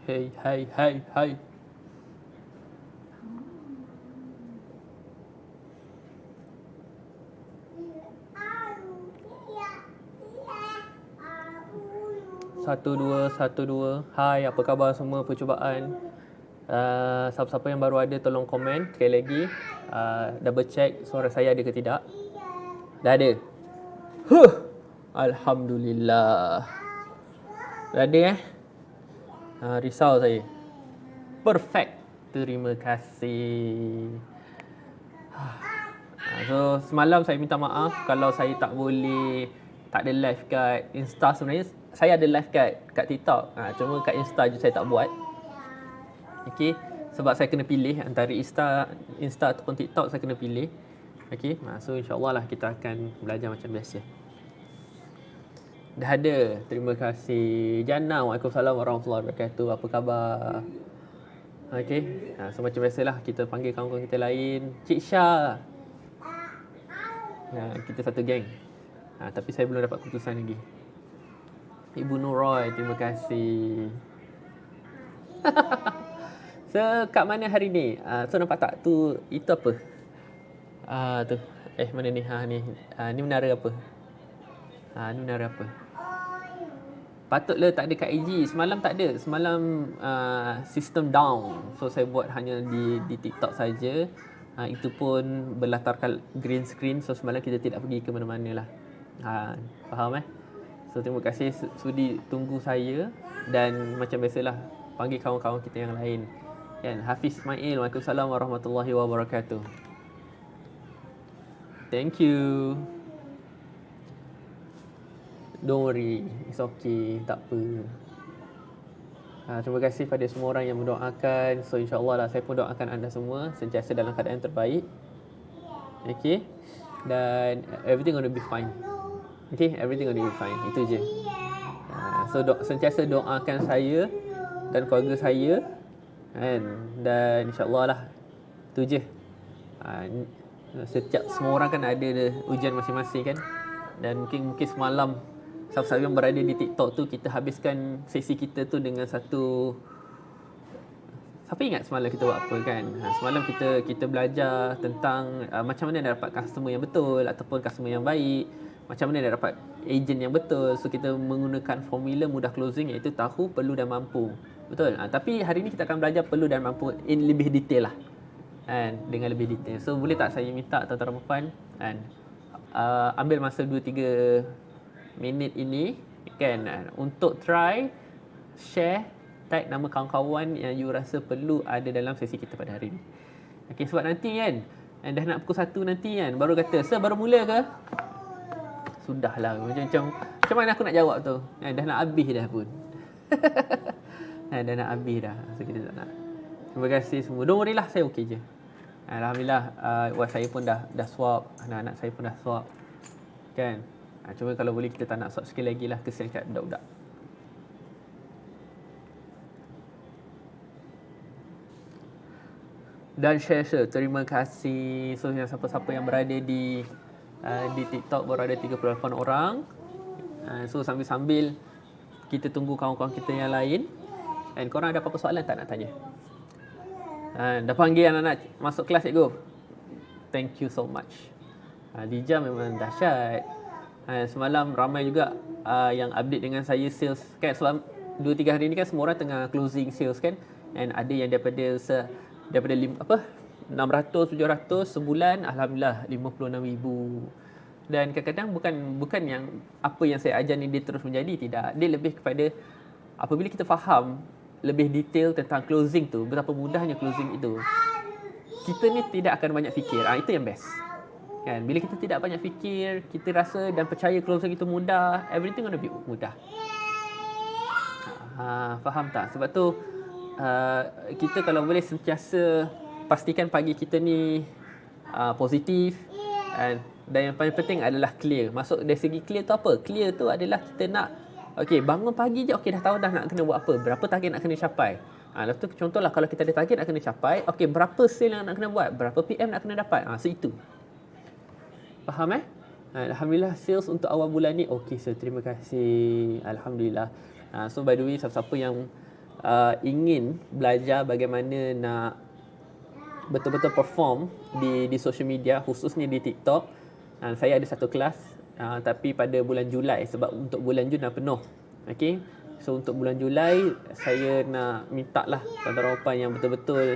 Hey, hai, hai, hai. Satu dua. Hai, apa khabar semua percubaan? Siapa-siapa yang baru ada tolong komen sekali lagi. Double check suara saya ada ke tidak. Dah ada. Huh. Alhamdulillah. Dah ada risau saya. Perfect. Terima kasih. So semalam saya minta maaf kalau saya tak boleh, tak ada live kat Insta. Sebenarnya saya ada live kat TikTok. Cuma kat Insta je saya tak buat. Okey, sebab saya kena pilih antara Insta ataupun TikTok, saya kena pilih. Okey, so insya-Allah lah kita akan belajar macam biasa. Dah ada. Terima kasih. Jana, Waalaikumsalam warahmatullahi wabarakatuh. Apa khabar? Okey, so macam biasalah kita panggil kawan-kawan kita lain. Cik Syah. Kita satu geng. Tapi saya belum dapat keputusan lagi. Ibu Nuroy, terima kasih. So, kat mana hari ni? So, nampak tak? Tu, itu apa? Tu. Mana ni? Ni menara apa? Ni menara apa? Patutlah tak ada kat IG. Semalam tak ada. Semalam sistem down. So, saya buat hanya di TikTok saja. Itu pun berlatarkan green screen. So, semalam kita tidak pergi ke mana-mana lah. Faham So, terima kasih sudi tunggu saya. Dan macam biasalah, panggil kawan-kawan kita yang lain. Kan? Hafiz Ismail, Waalaikumsalam warahmatullahi wabarakatuh. Thank you. Don't worry, it's okay, tak apa. Terima kasih pada semua orang yang mendoakan. So insya-Allah lah, saya pun doakan anda semua sentiasa dalam keadaan terbaik. Okay. Dan everything gonna be fine. Okay, everything gonna be fine. Itu je. So sentiasa doakan saya dan keluarga saya. Dan insya-Allah lah. Itu je. Setiap semua orang kan ada ujian masing-masing kan. Dan mungkin semalam siapa-siapa yang berada di TikTok tu, kita habiskan sesi kita tu dengan satu. Siapa ingat semalam kita buat apa kan? Semalam kita belajar tentang macam mana nak dapat customer yang betul ataupun customer yang baik, macam mana nak dapat agent yang betul. So kita menggunakan formula mudah closing, iaitu tahu, perlu dan mampu. Betul? Tapi hari ni kita akan belajar perlu dan mampu in lebih detail lah. Dengan lebih detail. So boleh tak saya minta tuan-tuan dan puan ambil masa 2-3 minit ini kan, untuk try share, tag nama kawan-kawan yang you rasa perlu ada dalam sesi kita pada hari ini. Okey, sebab nanti kan dah nak pukul 1 nanti kan baru kata, "Sir, baru mula ke?" Sudahlah, macam mana aku nak jawab tu? Dah nak habis dah pun. Dah nak habis dah. So kita tak nak. Terima kasih semua. Don't worry lah, saya okey je. Alhamdulillah, wife saya pun dah swab, anak-anak saya pun dah swab. Kan? Cuma kalau boleh kita tak nak swab sekali lagi lah, kesian kat budak-budak. Dan share. Terima kasih. So yang siapa-siapa yang berada di TikTok baru ada 38 orang. So sambil-sambil kita tunggu kawan-kawan kita yang lain. Korang ada apa-apa soalan tak nak tanya? Dah panggil anak-anak masuk kelas, cikgu. Thank you so much. Dija memang dahsyat. Semalam ramai juga yang update dengan saya sales kan, sebab 2-3 hari ni kan semua orang tengah closing sales kan, and ada yang daripada 600 700 sebulan, alhamdulillah 56,000. Dan kadang-kadang bukan yang apa yang saya ajar ni dia terus menjadi, tidak. Dia lebih kepada apabila kita faham lebih detail tentang closing tu, betapa mudahnya closing itu, kita ni tidak akan banyak fikir. Itu yang best. Kan, bila kita tidak banyak fikir, kita rasa dan percaya closing itu mudah, everything gonna be mudah. Faham tak? Sebab tu kita kalau boleh sentiasa pastikan pagi kita ni positif, dan yang paling penting adalah clear. Maksud dari segi clear tu apa? Clear tu adalah kita nak bangun pagi je, dah tahu dah nak kena buat apa, berapa target nak kena capai. Lepas tu contohlah kalau kita ada target nak kena capai, berapa sale yang nak kena buat, berapa PM nak kena dapat. So itu. Faham Alhamdulillah, sales untuk awal bulan ni okey, sir. Terima kasih. Alhamdulillah. So by the way, siapa-siapa yang ingin belajar bagaimana nak betul-betul perform di social media, khususnya di TikTok, saya ada satu kelas tapi pada bulan Julai, sebab untuk bulan Jun dah penuh. Okay, so untuk bulan Julai saya nak minta lah tuan-tuan puan yang betul-betul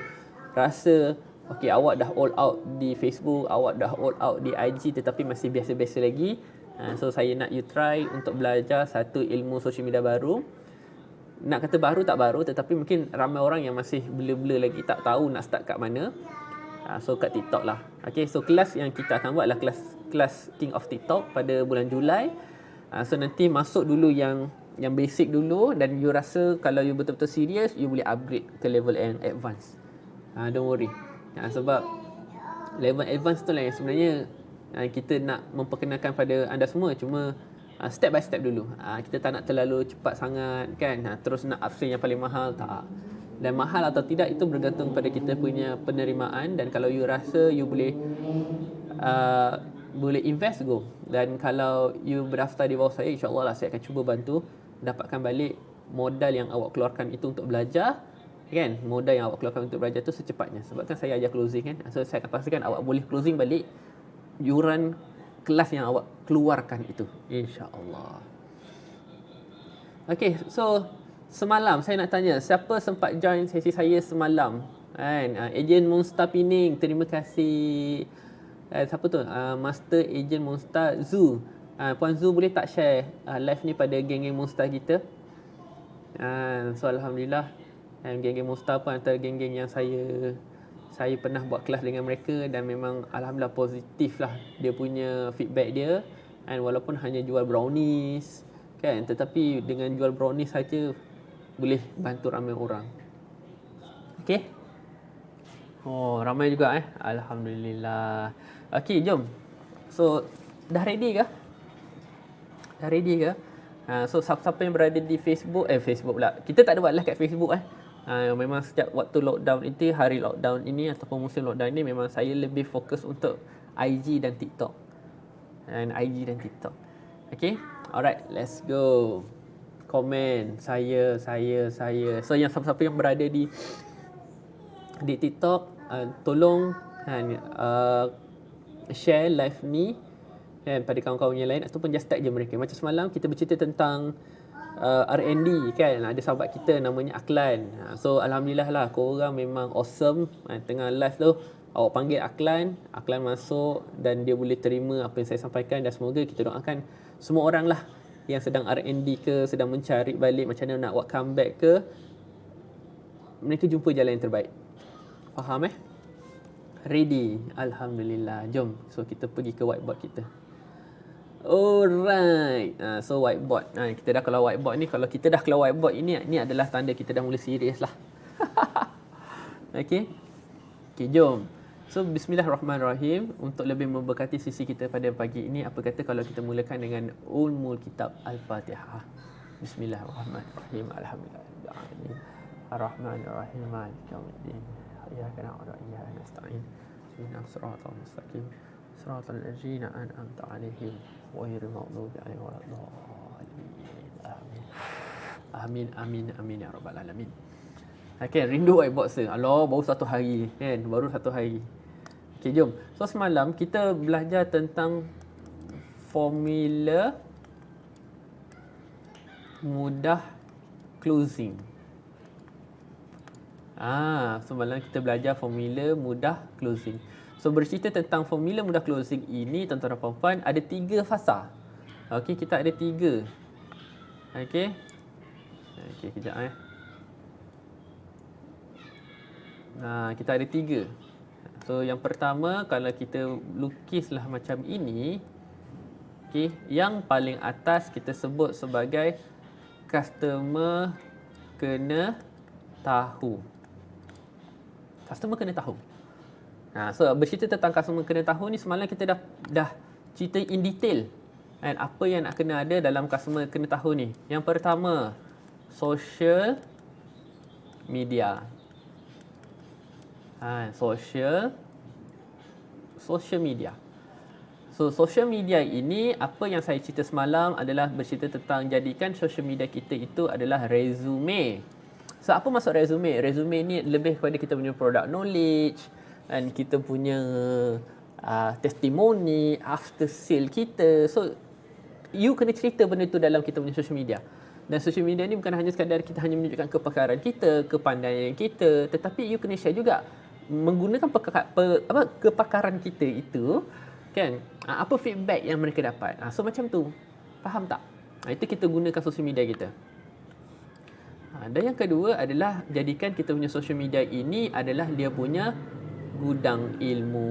rasa okay, awak dah all out di Facebook, awak dah all out di IG tetapi masih biasa-biasa lagi. So saya nak you try untuk belajar satu ilmu social media baru. Nak kata baru tak baru, tetapi mungkin ramai orang yang masih blur-blur lagi, tak tahu nak start kat mana. So kat TikTok lah. Okay, so kelas yang kita akan buat lah kelas King of TikTok pada bulan Julai. So nanti masuk dulu yang basic dulu, dan you rasa kalau you betul-betul serius, you boleh upgrade ke level yang advance. Don't worry. Sebab level advance tu lah yang sebenarnya kita nak memperkenalkan pada anda semua. Cuma step by step dulu. Kita tak nak terlalu cepat sangat kan. Terus nak absen yang paling mahal, tak. Dan mahal atau tidak itu bergantung pada kita punya penerimaan. Dan kalau you rasa you boleh invest, go. Dan kalau you berdaftar di bawah saya, insyaAllah lah saya akan cuba bantu dapatkan balik modal yang awak keluarkan itu untuk belajar. Kan, modal yang awak keluarkan untuk belajar tu secepatnya. Sebab kan saya ajar closing kan. So saya akan pastikan awak boleh closing balik yuran kelas yang awak keluarkan itu, insya-Allah. Okay, so semalam saya nak tanya, siapa sempat join sesi saya semalam? Kan, Ejen Monster Pening, terima kasih. Siapa tu? Master Ejen Monster Zu. Puan Zu boleh tak share live ni pada geng-geng Monster kita? So alhamdulillah, geng-geng Monster pun antara geng-geng yang saya pernah buat kelas dengan mereka, dan memang alhamdulillah positif lah dia punya feedback dia. And walaupun hanya jual brownies kan, tetapi dengan jual brownies saja boleh bantu ramai orang. Okay. Oh, ramai juga alhamdulillah. Okay, jom. So dah ready ke? Dah ready ke? So siapa yang berada di Facebook pula. Kita tak ada buat live kat Facebook memang sejak waktu lockdown itu, hari lockdown ini ataupun musim lockdown ini, memang saya lebih fokus untuk IG dan TikTok. Okay, alright, let's go. Komen saya. So yang siapa-siapa yang berada di TikTok, tolong share live ni pada kawan-kawan yang lain, ataupun just tag je mereka. Macam semalam kita bercerita tentang R&D kan, ada sahabat kita namanya Aklan. So alhamdulillah lah, korang memang awesome. Tengah live tu awak panggil Aklan masuk, dan dia boleh terima apa yang saya sampaikan. Dan semoga kita doakan semua orang lah yang sedang R&D ke, sedang mencari balik macam mana nak buat comeback ke, mereka jumpa jalan yang terbaik. Faham Ready? Alhamdulillah. Jom, so kita pergi ke whiteboard kita. Alright. So whiteboard. Kita dah keluar whiteboard ni. Kalau kita dah keluar whiteboard ini adalah tanda kita dah mula serius lah. Okay, jom. So bismillahirrahmanirrahim. Untuk lebih memberkati sisi kita pada pagi ini, apa kata kalau kita mulakan dengan Ummul Kitab Al-Fatihah. Bismillahirrahmanirrahim. Alhamdulillahirabbil alamin. Ar-Rahmanir-Rahim. Maliki yaumiddin. Iyyaka na'budu wa iyyaka nasta'in. Ihdinas siratal mustaqim. Siratal ladzina an'amta 'alaihim ghairil maghdubi 'alaihim waladdallin. Amin ya rabbal alamin. Okay, rindu whiteboard saya. Allah, baru satu hari kan, Okay, jom. So semalam kita belajar tentang formula mudah closing. Semalam kita belajar formula mudah closing. So bercerita tentang formula mudah closing ini, tuan-tuan dan puan-puan, ada 3 fasa. Okey, kita ada 3. Okey, kejap kita ada 3. So yang pertama, kalau kita lukislah macam ini, okey, yang paling atas kita sebut sebagai customer kena tahu. Customer kena tahu. So bercerita tentang customer kena tahu ni, semalam kita dah cerita in detail kan, apa yang nak kena ada dalam customer kena tahu ni. Yang pertama, social media. Social media. So social media ini, apa yang saya cerita semalam adalah bercerita tentang jadikan social media kita itu adalah resume. So apa maksud resume? Resume ni lebih kepada kita punya product knowledge dan kita punya testimoni, after sale kita. So you kena cerita benda tu dalam kita punya social media. Dan social media ni bukan hanya sekadar kita hanya menunjukkan kepakaran kita, kepandaian kita, tetapi you kena share juga menggunakan kepakaran kita itu, kan, apa feedback yang mereka dapat. So macam tu. Faham tak? Itu kita gunakan social media kita. Dan yang kedua adalah jadikan kita punya social media ini adalah dia punya gudang ilmu.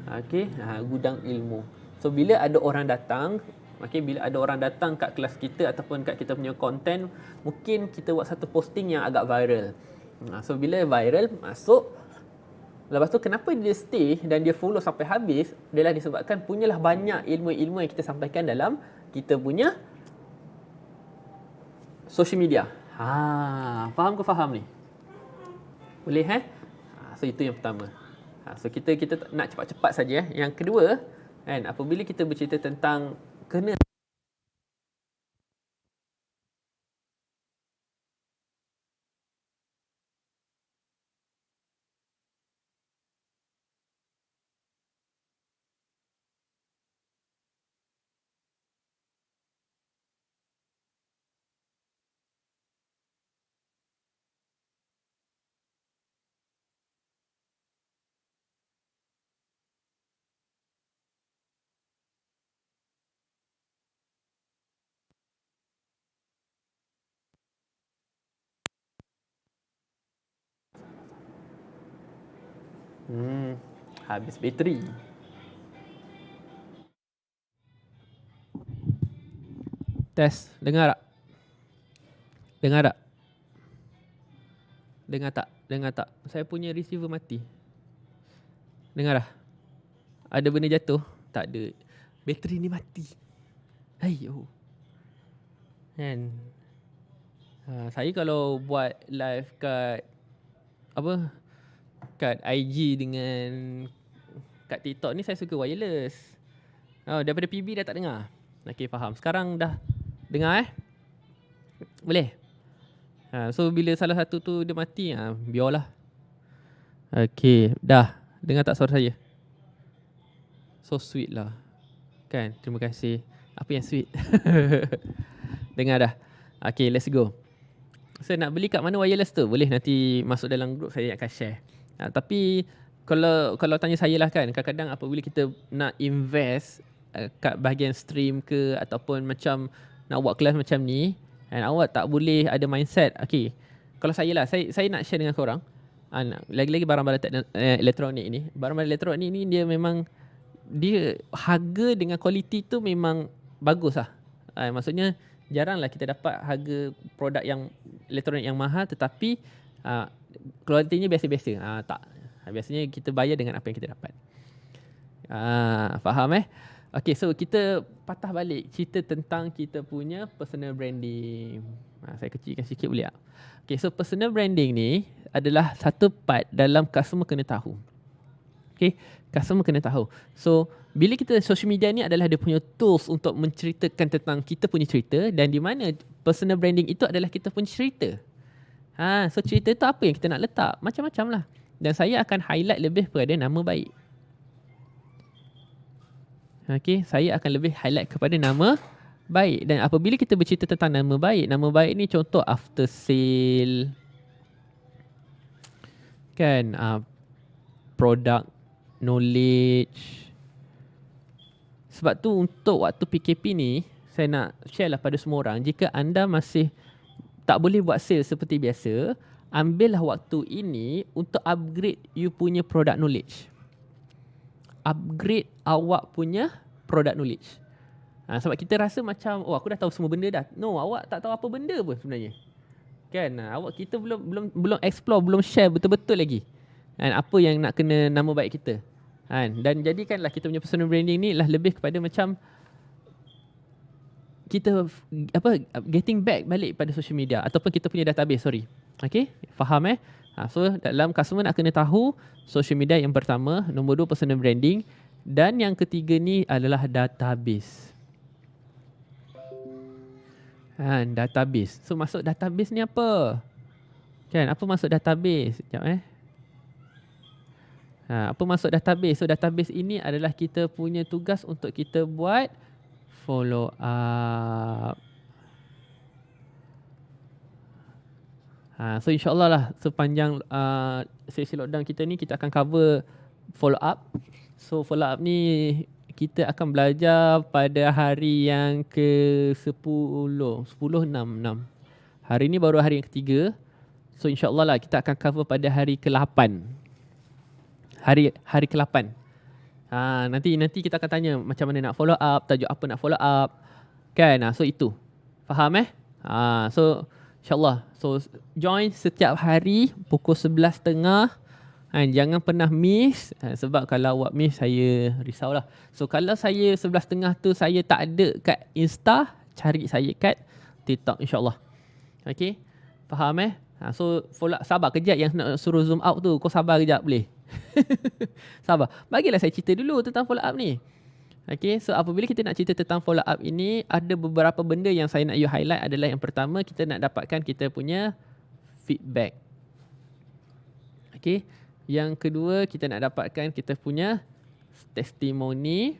Okey, gudang ilmu. So bila ada orang datang, bila ada orang datang kat kelas kita ataupun kat kita punya konten, mungkin kita buat satu posting yang agak viral. So bila viral masuk, lepas tu kenapa dia stay dan dia follow sampai habis, adalah disebabkan punyalah banyak ilmu-ilmu yang kita sampaikan dalam kita punya social media. Faham ke faham ni? Boleh So itu yang pertama. So kita nak cepat-cepat saja. Yang kedua, kan, apabila kita bercerita tentang kena habis bateri. Test, dengar tak? Dengar tak? Dengar tak? Dengar tak? Saya punya receiver mati. Dengar dah? Ada benda jatuh? Tak ada. Bateri ni mati. Ayo. Kan? Saya kalau buat live kat kat IG dengan kat TikTok ni saya suka wireless. Daripada PB dah tak dengar. Okey, faham. Sekarang dah dengar Boleh? So bila salah satu tu dia mati, biarlah. Okey, dah. Dengar tak suara saya? So sweet lah. Kan? Terima kasih. Apa yang sweet? Dengar dah. Okey, let's go. So nak beli kat mana wireless tu? Boleh nanti masuk dalam group, saya akan share. Tapi kalau tanya saya lah kan, kadang-kadang apabila kita nak invest kat bahagian stream ke ataupun macam nak buat kelas macam ni, and awak tak boleh ada mindset. Okay, kalau saya lah, saya nak share dengan korang. Lagi-lagi barang-barang elektronik ni. Barang-barang elektronik ni dia memang, dia harga dengan kualiti tu memang bagus lah. Maksudnya jaranglah kita dapat harga produk yang elektronik yang mahal tetapi kualitinya biasa-biasa. Tak. Biasanya kita bayar dengan apa yang kita dapat. Faham Okay, so kita patah balik cerita tentang kita punya personal branding. Saya kecilkan sikit boleh tak? Okay, so personal branding ni adalah satu part dalam customer kena tahu. Okay, customer kena tahu. So, bila kita social media ni adalah dia punya tools untuk menceritakan tentang kita punya cerita, dan di mana personal branding itu adalah kita punya cerita. So cerita tu apa yang kita nak letak? Macam-macam lah. Dan saya akan highlight lebih kepada nama baik. Okay, saya akan lebih highlight kepada nama baik. Dan apabila kita bercerita tentang nama baik ni contoh after sale, kan, product knowledge. Sebab tu untuk waktu PKP ni, saya nak share lah pada semua orang, jika anda masih tak boleh buat sale seperti biasa, ambillah waktu ini untuk upgrade you punya product knowledge. Upgrade awak punya product knowledge. Sebab kita rasa macam, aku dah tahu semua benda dah. No, awak tak tahu apa benda pun sebenarnya. Kan, kita belum explore, belum share betul-betul lagi. Apa yang nak kena nama baik kita. Dan jadikanlah kita punya personal branding ni lah lebih kepada macam kita getting back balik pada social media ataupun kita punya database, Okay, faham So dalam customer nak kena tahu social media yang pertama, nombor 2 personal branding, dan yang ketiga ni adalah database. Database. So masuk database ni apa? Kan, apa masuk database? Sekejap apa masuk database? So database ini adalah kita punya tugas untuk kita buat follow up. So insyaAllah lah sepanjang sesi lockdown kita ni kita akan cover follow up. So follow up ni kita akan belajar pada hari yang ke-10, 10, 6. Hari ni baru hari yang ketiga. So insyaAllah lah kita akan cover pada hari ke-8. Hari ke-8. Nanti kita akan tanya macam mana nak follow up, tajuk apa nak follow up. Kan? So itu. Faham So insyaAllah. So join setiap hari pukul 11.30. Jangan pernah miss. Sebab kalau awak miss saya risaulah. So kalau saya 11.30 tu saya tak ada kat Insta, cari saya kat TikTok insyaAllah. Okay? Faham So follow up. Sabar kejap yang nak suruh zoom out tu. Kau sabar kejap boleh? Sabar. Bagilah saya cerita dulu tentang follow up ni. Okay, so apabila kita nak cerita tentang follow up ini, ada beberapa benda yang saya nak you highlight adalah yang pertama, kita nak dapatkan kita punya feedback. Okay, yang kedua, kita nak dapatkan kita punya testimoni.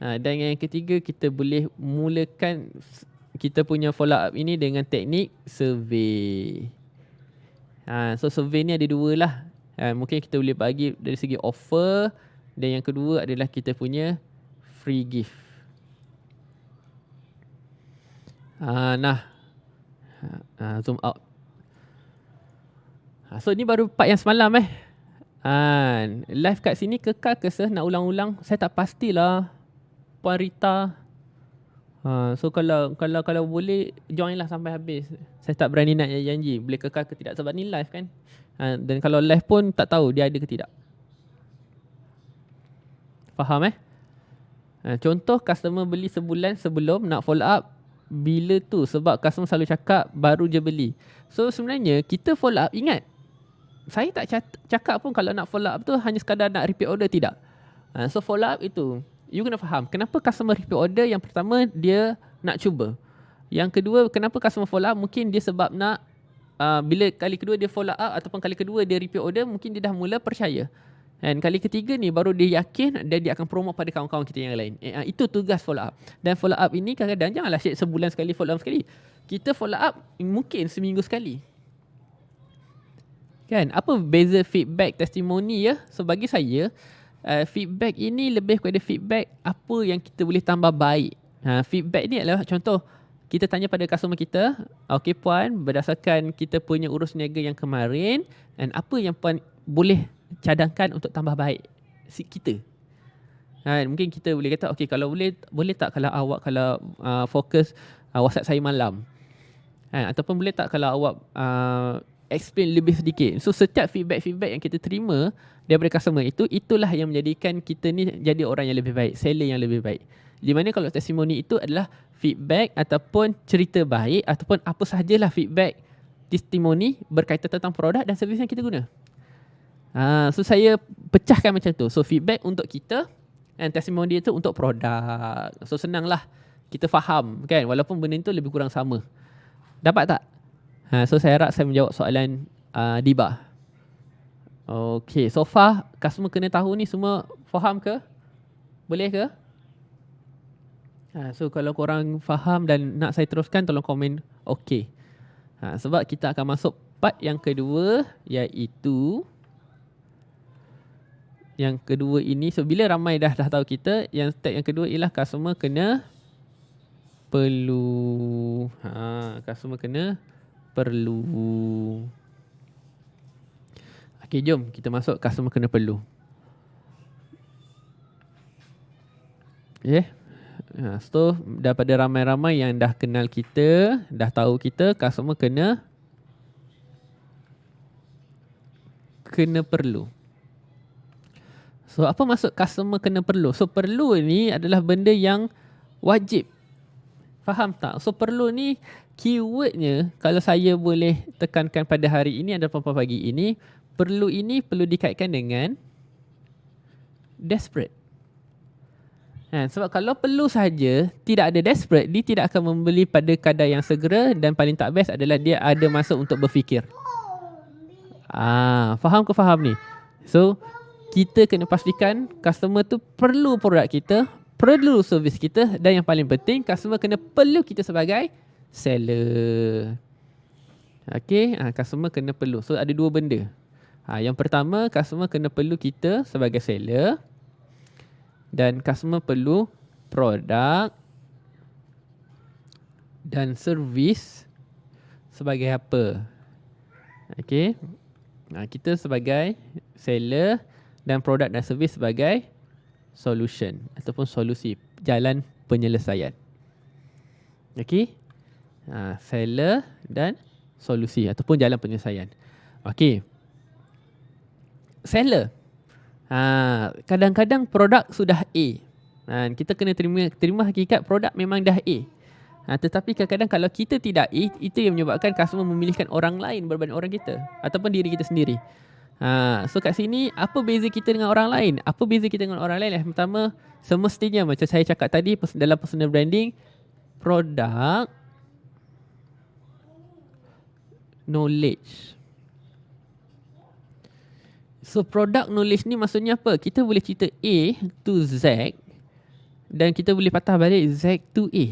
Dan yang ketiga, kita boleh mulakan kita punya follow up ini dengan teknik survey. So survey ni ada dua lah. Mungkin kita boleh bagi dari segi offer, dan yang kedua adalah kita punya free gift. Zoom out. So ni baru part yang semalam live kat sini kekal ke nak ulang-ulang? Saya tak pastilah, Puan Rita. So kalau boleh join lah sampai habis. Saya tak berani nak janji boleh kekal ke tidak sebab ni live kan. Dan kalau live pun tak tahu dia ada ke tidak. Faham contoh customer beli sebulan sebelum nak follow up bila tu, sebab customer selalu cakap baru je beli. So sebenarnya kita follow up, ingat saya tak cakap pun kalau nak follow up tu hanya sekadar nak repeat order, tidak. So follow up itu you kena faham kenapa customer repeat order. Yang pertama dia nak cuba. Yang kedua kenapa customer follow up, mungkin dia sebab nak bila kali kedua dia follow up ataupun kali kedua dia repeat order, mungkin dia dah mula percaya. Dan kali ketiga ni baru dia yakin dan dia akan promote pada kawan-kawan kita yang lain. Itu tugas follow up. Dan follow up ini kadang-kadang janganlah sebulan sekali follow up sekali. Kita follow up mungkin seminggu sekali. Kan? Apa beza feedback testimoni So bagi saya feedback ini lebih kepada feedback apa yang kita boleh tambah baik. Feedback ni adalah contoh kita tanya pada customer kita, okey puan, berdasarkan kita punya urus niaga yang kemarin, dan apa yang puan boleh cadangkan untuk tambah baik kita. Mungkin kita boleh kata okey, kalau boleh tak kalau awak fokus WhatsApp saya malam, ataupun boleh tak kalau awak explain lebih sedikit. So setiap feedback yang kita terima daripada customer itulah yang menjadikan kita ni jadi orang yang lebih baik, seller yang lebih baik. Di mana kalau testimoni itu adalah feedback ataupun cerita baik ataupun apa sahajalah feedback testimoni berkaitan tentang produk dan servis yang kita guna. So saya pecahkan macam tu. So feedback untuk kita dan testimoni itu untuk produk. So senanglah kita faham kan, walaupun benda itu lebih kurang sama. Dapat tak? So saya harap saya menjawab soalan Diba. Okay, so far customer kena tahu ni semua faham ke? Boleh ke? So kalau korang faham dan nak saya teruskan, tolong komen okay. Sebab kita akan masuk part yang kedua, iaitu yang kedua ini. So bila ramai dah tahu kita, yang step yang kedua ialah customer kena perlu. Customer kena perlu. Okay, jom kita masuk customer kena perlu. Okay. So daripada ramai-ramai yang dah kenal kita, dah tahu kita, customer kena perlu. So apa maksud customer kena perlu? So perlu ni adalah benda yang wajib. Faham tak? So perlu ni keywordnya, kalau saya boleh tekankan pada hari ini adalah pagi ini, perlu ini perlu dikaitkan dengan desperate. Sebab kalau perlu saja, tidak ada desperate, dia tidak akan membeli pada kadar yang segera, dan paling tak best adalah dia ada masa untuk berfikir. Faham ke faham ni? So, kita kena pastikan customer tu perlu produk kita, perlu servis kita, dan yang paling penting customer kena perlu kita sebagai seller. Okay, customer kena perlu. So, ada dua benda. Yang pertama, customer kena perlu kita sebagai seller, dan customer perlu produk dan servis sebagai apa? Okay. Kita sebagai seller dan produk dan servis sebagai solution ataupun solusi, jalan penyelesaian. Okay. Seller dan solusi ataupun jalan penyelesaian. Okay. Seller. Kadang-kadang produk sudah A. Kita kena terima hakikat produk memang dah A. Tetapi kadang-kadang kalau kita tidak A, itu yang menyebabkan customer memilihkan orang lain berbanding orang kita ataupun diri kita sendiri. So kat sini, apa beza kita dengan orang lain? Apa beza kita dengan orang lain? Yang pertama, semestinya macam saya cakap tadi dalam personal branding, produk, knowledge. So product knowledge ni maksudnya apa? Kita boleh cerita A to Z dan kita boleh patah balik Z to A.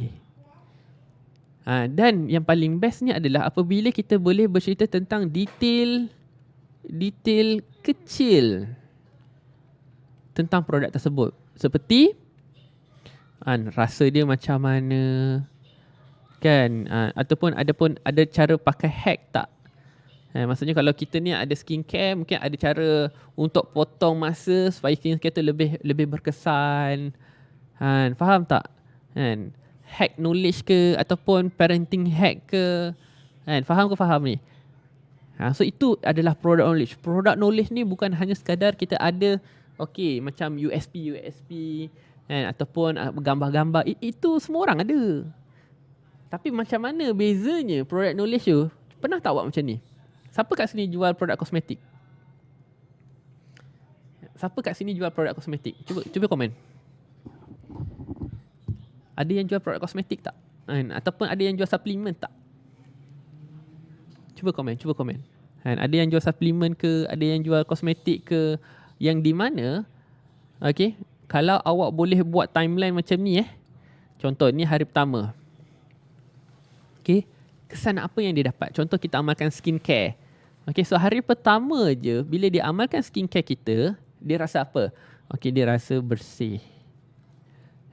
Dan yang paling bestnya adalah apabila kita boleh bercerita tentang detail kecil tentang produk tersebut. Seperti rasa dia macam mana, kan? Ataupun ada cara pakai hack tak? Maksudnya kalau kita ni ada skincare, mungkin ada cara untuk potong masa supaya skincare tu lebih berkesan. Faham tak? Hack knowledge ke ataupun parenting hack ke? Faham ke faham ni? So itu adalah product knowledge. Product knowledge ni bukan hanya sekadar kita ada macam USP ataupun gambar-gambar. Itu semua orang ada. Tapi macam mana bezanya product knowledge tu? Pernah tak buat macam ni? Siapa kat sini jual produk kosmetik? Siapa kat sini jual produk kosmetik? Cuba komen. Ada yang jual produk kosmetik tak? Ataupun ada yang jual suplemen tak? Cuba komen. Ada yang jual suplemen ke? Ada yang jual kosmetik ke? Yang di mana, kalau awak boleh buat timeline macam ni, contoh ni hari pertama. Kesan apa yang dia dapat? Contoh kita amalkan skincare. So hari pertama je, bila dia amalkan skincare kita, dia rasa apa? Dia rasa bersih.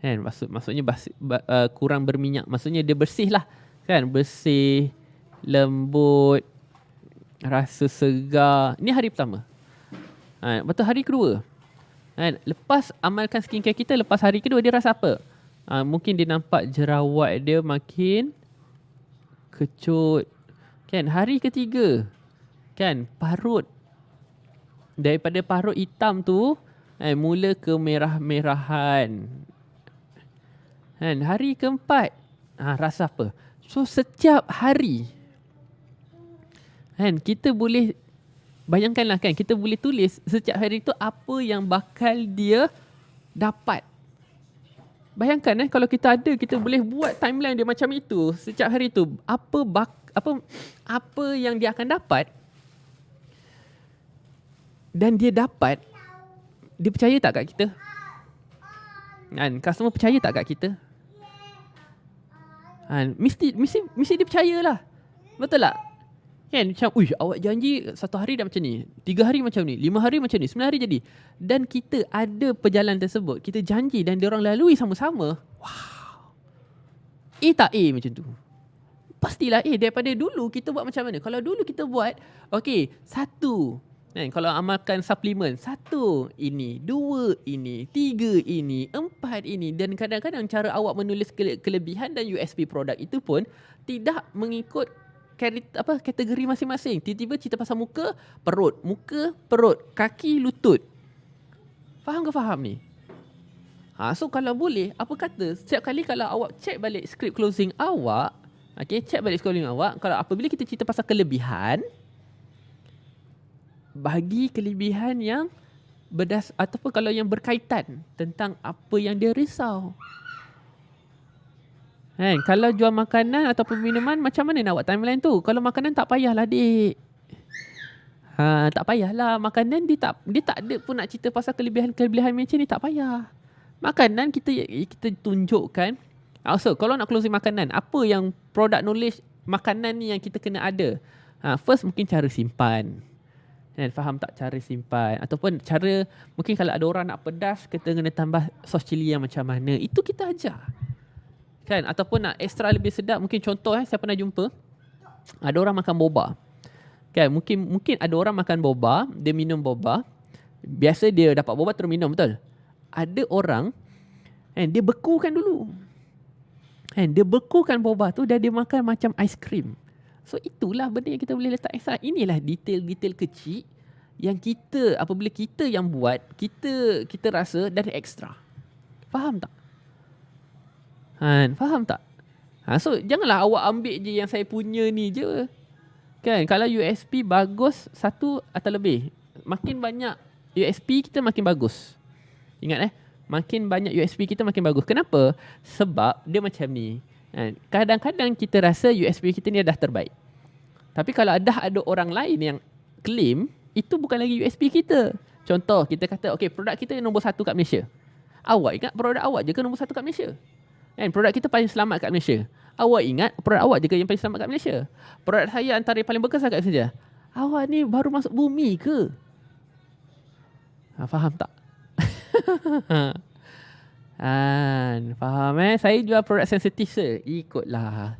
Maksudnya kurang berminyak. Maksudnya dia bersih lah. Bersih, lembut, rasa segar. Ini hari pertama. Betul hari kedua. Lepas amalkan skincare kita, lepas hari kedua dia rasa apa? Mungkin dia nampak jerawat dia makin kecut. Hari ketiga, parut. Daripada parut hitam tu, mula ke merah-merahan. Hari keempat, rasa apa? So setiap hari, kita boleh bayangkanlah, kita boleh tulis setiap hari tu apa yang bakal dia dapat. Bayangkan kalau kita ada, kita boleh buat timeline dia macam itu. Setiap hari tu apa yang dia akan dapat. Dan dia dapat, dia percaya tak kat kita? Customer percaya tak kat kita? Mesti dia percayalah. Betul tak? Macam, awak janji 1 hari dah macam ni, 3 hari macam ni, 5 hari macam ni, 9 hari jadi. Dan kita ada perjalanan tersebut, kita janji dan diorang lalui sama-sama. Wow. A tak A macam tu? Pastilah A. Daripada dulu kita buat macam mana? Kalau dulu kita buat, 1, kalau amalkan suplemen, 1 ini, 2 ini, 3 ini, 4 ini. Dan kadang-kadang cara awak menulis kelebihan dan USP produk itu pun tidak mengikut kategori masing-masing. Tiba-tiba cerita pasal muka, perut, kaki, lutut. Faham ke faham ni? So kalau boleh, apa kata setiap kali kalau awak check balik script closing awak, kalau apabila kita cerita pasal kelebihan, bagi kelebihan yang ataupun kalau yang berkaitan tentang apa yang dia risau. Kan? Kalau jual makanan ataupun minuman, macam mana nak buat timeline tu? Kalau makanan tak payahlah dik. Tak payahlah. Makanan dia tak ada pun nak cerita pasal kelebihan-kelebihan macam ni, tak payah. Makanan kita tunjukkan. So kalau nak closing makanan, apa yang product knowledge makanan ni yang kita kena ada? First mungkin cara simpan. Kan, faham tak cara simpan? Ataupun cara, mungkin kalau ada orang nak pedas, kita kena tambah sos cili yang macam mana. Itu kita ajar. Kan? Ataupun nak extra lebih sedap, mungkin contoh saya pernah jumpa, ada orang makan boba. Kan? Mungkin ada orang makan boba, dia minum boba. Biasa dia dapat boba terus minum, betul? Ada orang, kan, dia bekukan dulu. Kan, dia bekukan boba tu dan dia makan macam aiskrim. So itulah benda yang kita boleh letak extra. Inilah detail-detail kecil yang kita, apabila kita yang buat, kita rasa dan ekstra. Faham tak? Faham tak? So janganlah awak ambil je yang saya punya ni je. Kan, kalau USP bagus satu atau lebih, makin banyak USP kita makin bagus. Ingat makin banyak USP kita makin bagus. Kenapa? Sebab dia macam ni. Kadang-kadang kita rasa USP kita ni dah terbaik. Tapi kalau dah ada orang lain yang claim, itu bukan lagi USP kita. Contoh, kita kata, okay, produk kita nombor 1 kat Malaysia. Awak ingat produk awak je ke nombor 1 kat Malaysia? Produk kita paling selamat kat Malaysia. Awak ingat produk awak je ke yang paling selamat kat Malaysia? Produk saya antara yang paling bekas kat Malaysia. Awak ni baru masuk bumi ke? Faham tak? Faham Saya jual produk sensitif se. Ikutlah.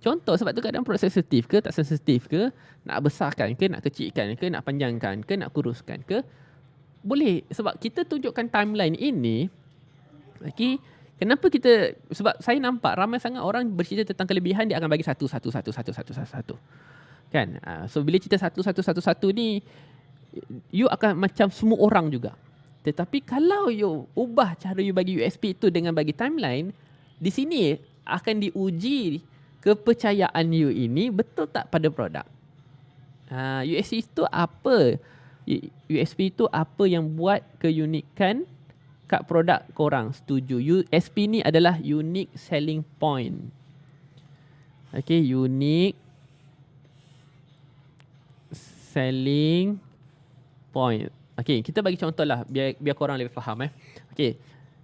Contoh, sebab tu kadang produk sensitif ke tak sensitif ke, nak besarkan ke, nak kecilkan ke, nak panjangkan ke, nak kuruskan ke, boleh. Sebab kita tunjukkan timeline ini. Okay, kenapa kita, sebab saya nampak ramai sangat orang bercerita tentang kelebihan, dia akan bagi satu. Kan? So bila cerita satu ni, you akan macam semua orang juga. Tetapi kalau you ubah cara you bagi USP itu dengan bagi timeline, di sini akan diuji kepercayaan you ini betul tak pada produk. USP itu apa? USP itu apa yang buat keunikan kat produk korang. Setuju. USP ni adalah unique selling point. Okay, unique selling point. Okay, kita bagi contoh lah biar korang lebih faham. Okay,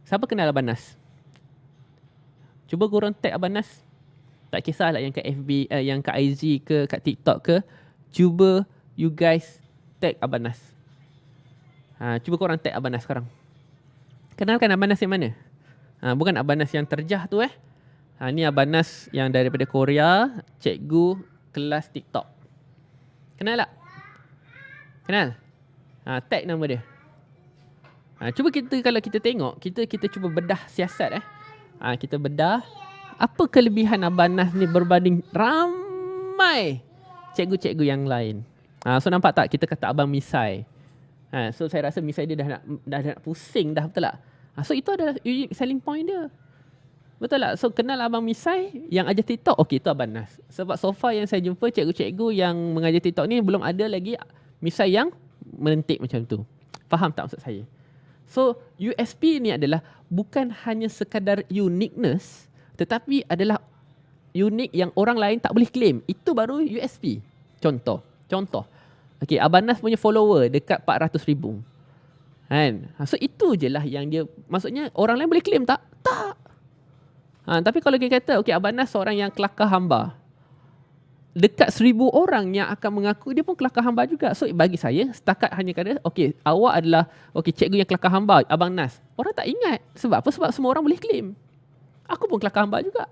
siapa kenal Abanas? Cuba korang tag Abanas. Tak kisahlah yang kat FB, yang kat IG ke, kat TikTok ke. Cuba you guys tag Abanas. Cuba korang tag Abanas sekarang. Kenalkan Abanas yang mana? Bukan Abanas yang terjah tu ni Abanas yang daripada Korea, cikgu kelas TikTok. Kenal tak? Kenal? Tag nama dia. Cuba kalau kita tengok, kita cuba bedah siasat kita bedah apa kelebihan Abanas ni berbanding ramai cikgu-cikgu yang lain. So nampak tak, kita kata Abang Misai. So saya rasa Misai dia dah nak pusing dah, betul tak? So itu adalah unique selling point dia. Betul tak? So kenal Abang Misai yang ajar TikTok, okey, itu Abanas. Sebab so far yang saya jumpa cikgu-cikgu yang mengajar TikTok ni, belum ada lagi Misai yang melentik macam tu. Faham tak maksud saya? So USP ni adalah bukan hanya sekadar uniqueness, tetapi adalah unik yang orang lain tak boleh claim. Itu baru USP. Contoh. Okay, Abanas punya follower dekat 400,000. Kan? So itu je lah yang dia, maksudnya orang lain boleh claim tak? Tak. Tapi kalau kita kata, okay, Abanas seorang yang kelakar hamba. Dekat 1,000 orang yang akan mengaku dia pun kelakar hamba juga. So bagi saya, setakat hanya kata, okay, awak adalah cikgu yang kelakar hamba, Abang Nas. Orang tak ingat. Sebab apa? Sebab semua orang boleh claim. Aku pun kelakar hamba juga.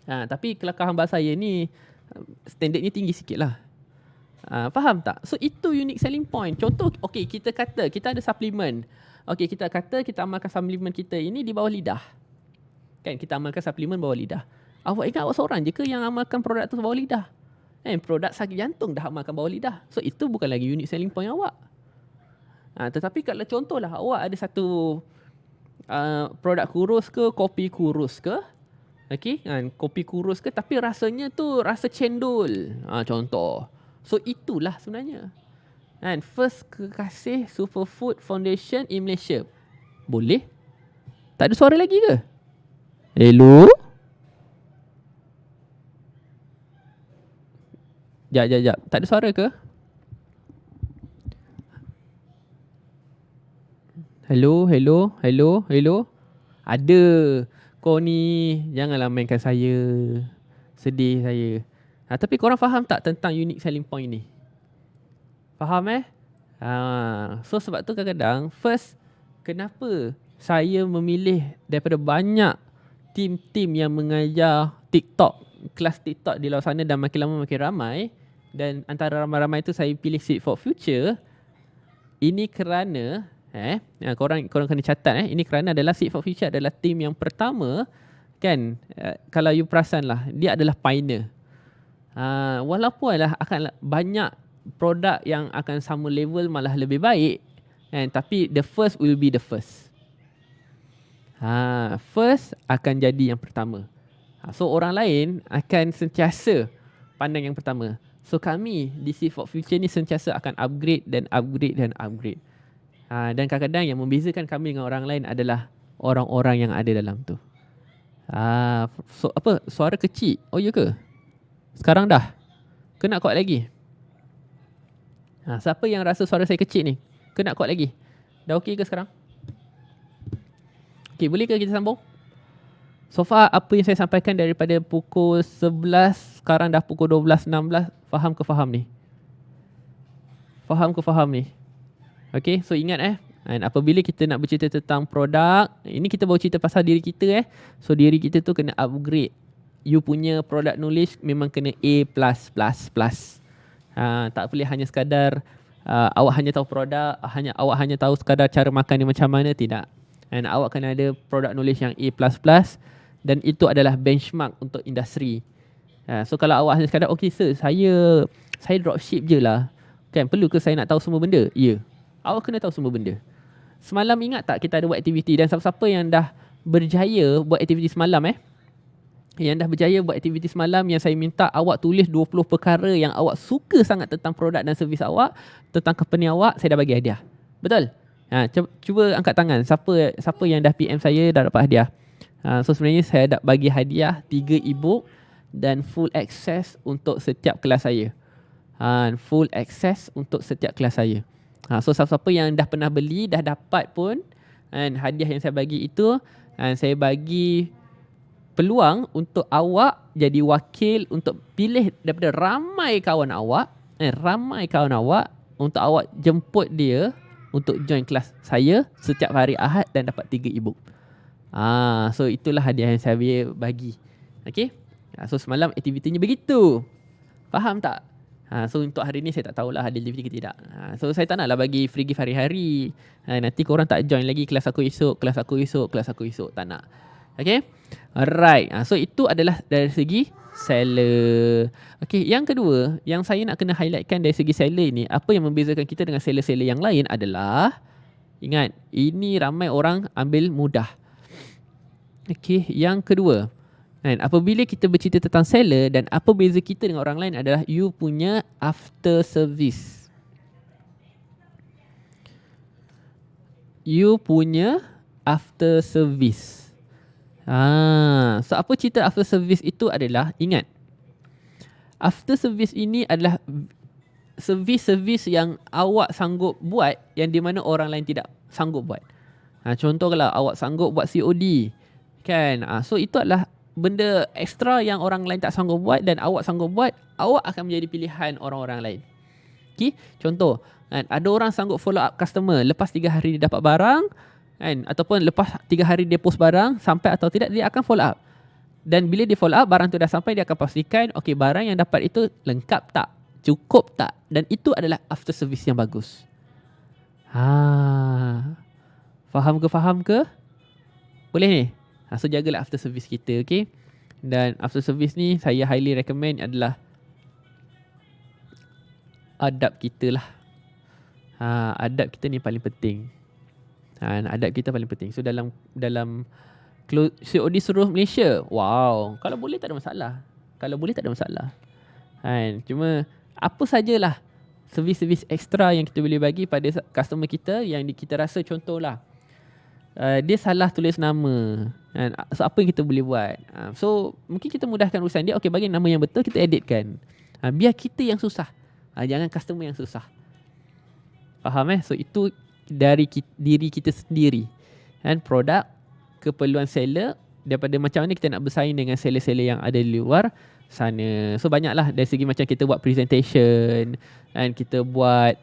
Tapi kelakar hamba saya ni standardnya tinggi sikit lah. Faham tak? So itu unique selling point. Contoh, okay, kita kata kita ada suplemen. Okay, kita kata kita amalkan suplemen kita ini di bawah lidah. Kan, kita amalkan suplemen bawah lidah. Awak ingat awak seorang je ke yang amalkan produk tu bawah lidah? Produk sakit jantung dah amalkan bawah lidah. So itu bukan lagi unique selling point awak. Tetapi kalau contohlah awak ada satu produk kurus ke, kopi kurus ke, okay, kopi kurus ke, tapi rasanya tu rasa cendol, contoh. So itulah sebenarnya. Kan, first kekasih superfood foundation in Malaysia. Boleh? Tak ada suara lagi ke? Hello? Jap. Tak ada suara ke? Hello? Ada. Kau ni janganlah mainkan saya. Sedih saya. Tapi korang faham tak tentang unique selling point ni? Faham So sebab tu kadang-kadang first, kenapa saya memilih daripada banyak tim-tim yang mengajar TikTok, kelas TikTok di luar sana dan makin lama makin ramai, dan antara ramai-ramai tu saya pilih Seed for Future. Ini kerana korang kena catat ini kerana adalah Seed for Future adalah tim yang pertama kan, kalau you perasan lah, dia adalah pioneer. Walaupun lah akan banyak produk yang akan sama level malah lebih baik kan, tapi the first will be the first. First akan jadi yang pertama. So orang lain akan sentiasa pandang yang pertama. So kami di Seed for Future ni sentiasa akan upgrade. Dan kadang-kadang yang membezakan kami dengan orang lain adalah orang-orang yang ada dalam tu. So apa, suara kecil? Oh ya ke? Sekarang dah? Ke nak kuat lagi? Siapa yang rasa suara saya kecil ni? Ke nak kuat lagi? Dah okey ke sekarang? Okey, boleh ke kita sambung? So far apa yang saya sampaikan daripada pukul 11 sekarang dah pukul 12.16, faham ke faham ni? Okey, so ingat and apabila kita nak bercerita tentang produk, ini kita baru cerita pasal diri kita So diri kita tu kena upgrade. You punya product knowledge memang kena A+++. Tak boleh hanya sekadar awak hanya tahu produk, awak hanya tahu sekadar cara makan dia macam mana, tidak. And awak kena ada product knowledge yang A++, dan itu adalah benchmark untuk industri. So kalau awak hanya sekadar, okay sir, saya dropship je lah. Kan, perlu ke saya nak tahu semua benda? Ya. Awak kena tahu semua benda. Semalam ingat tak kita ada buat aktiviti, dan siapa-siapa yang dah berjaya buat aktiviti semalam yang saya minta awak tulis 20 perkara yang awak suka sangat tentang produk dan servis awak, tentang company awak, saya dah bagi hadiah. Betul? Cuba angkat tangan siapa yang dah PM saya dah dapat hadiah. So sebenarnya saya dah bagi hadiah 3 ebook dan full access untuk setiap kelas saya. So siapa-siapa yang dah pernah beli, dah dapat pun hadiah yang saya bagi itu, saya bagi peluang untuk awak jadi wakil untuk pilih daripada ramai kawan awak untuk awak jemput dia untuk join kelas saya setiap hari Ahad dan dapat 3 ebook. So itulah hadiah yang saya bagi. Okay? So semalam aktivitinya begitu. Faham tak? So untuk hari ni saya tak tahulah ada aktiviti ke tidak. So saya tak naklah bagi free gift hari-hari. Nanti korang tak join lagi kelas aku esok. Tak nak. Okay? Alright. So itu adalah dari segi seller. Okay, yang kedua yang saya nak kena highlightkan dari segi seller ni, apa yang membezakan kita dengan seller-seller yang lain adalah, ingat, ini ramai orang ambil mudah. Okay, yang kedua, apabila kita bercerita tentang seller, dan apa beza kita dengan orang lain adalah you punya after service. So apa cerita after service itu adalah, ingat, after service ini adalah servis-servis yang awak sanggup buat yang di mana orang lain tidak sanggup buat. Contoh kalau awak sanggup buat COD kan, so itu adalah benda ekstra yang orang lain tak sanggup buat dan awak sanggup buat, awak akan menjadi pilihan orang-orang lain. Okay? Contoh, ada orang sanggup follow up customer, lepas 3 hari dia dapat barang ataupun lepas 3 hari dia post barang, sampai atau tidak dia akan follow up. Dan bila dia follow up, barang tu dah sampai, dia akan pastikan okay, barang yang dapat itu lengkap tak, cukup tak, dan itu adalah after service yang bagus. Faham ke? Boleh ni? So jagalah after service kita, okay? Dan after service ni saya highly recommend adalah adab kita lah. Adab kita ni paling penting. Adab kita paling penting. So dalam COD seluruh Malaysia, wow, kalau boleh tak ada masalah. Cuma apa sajalah servis-servis ekstra yang kita boleh bagi pada customer kita yang kita rasa contohlah dia salah tulis nama. So apa yang kita boleh buat? So mungkin kita mudahkan urusan dia. Okay, bagi nama yang betul, kita editkan. Biar kita yang susah. Jangan customer yang susah. Faham So itu dari diri kita sendiri. Produk, keperluan seller, daripada macam mana kita nak bersaing dengan seller-seller yang ada di luar sana. So banyaklah dari segi macam kita buat presentation, kita buat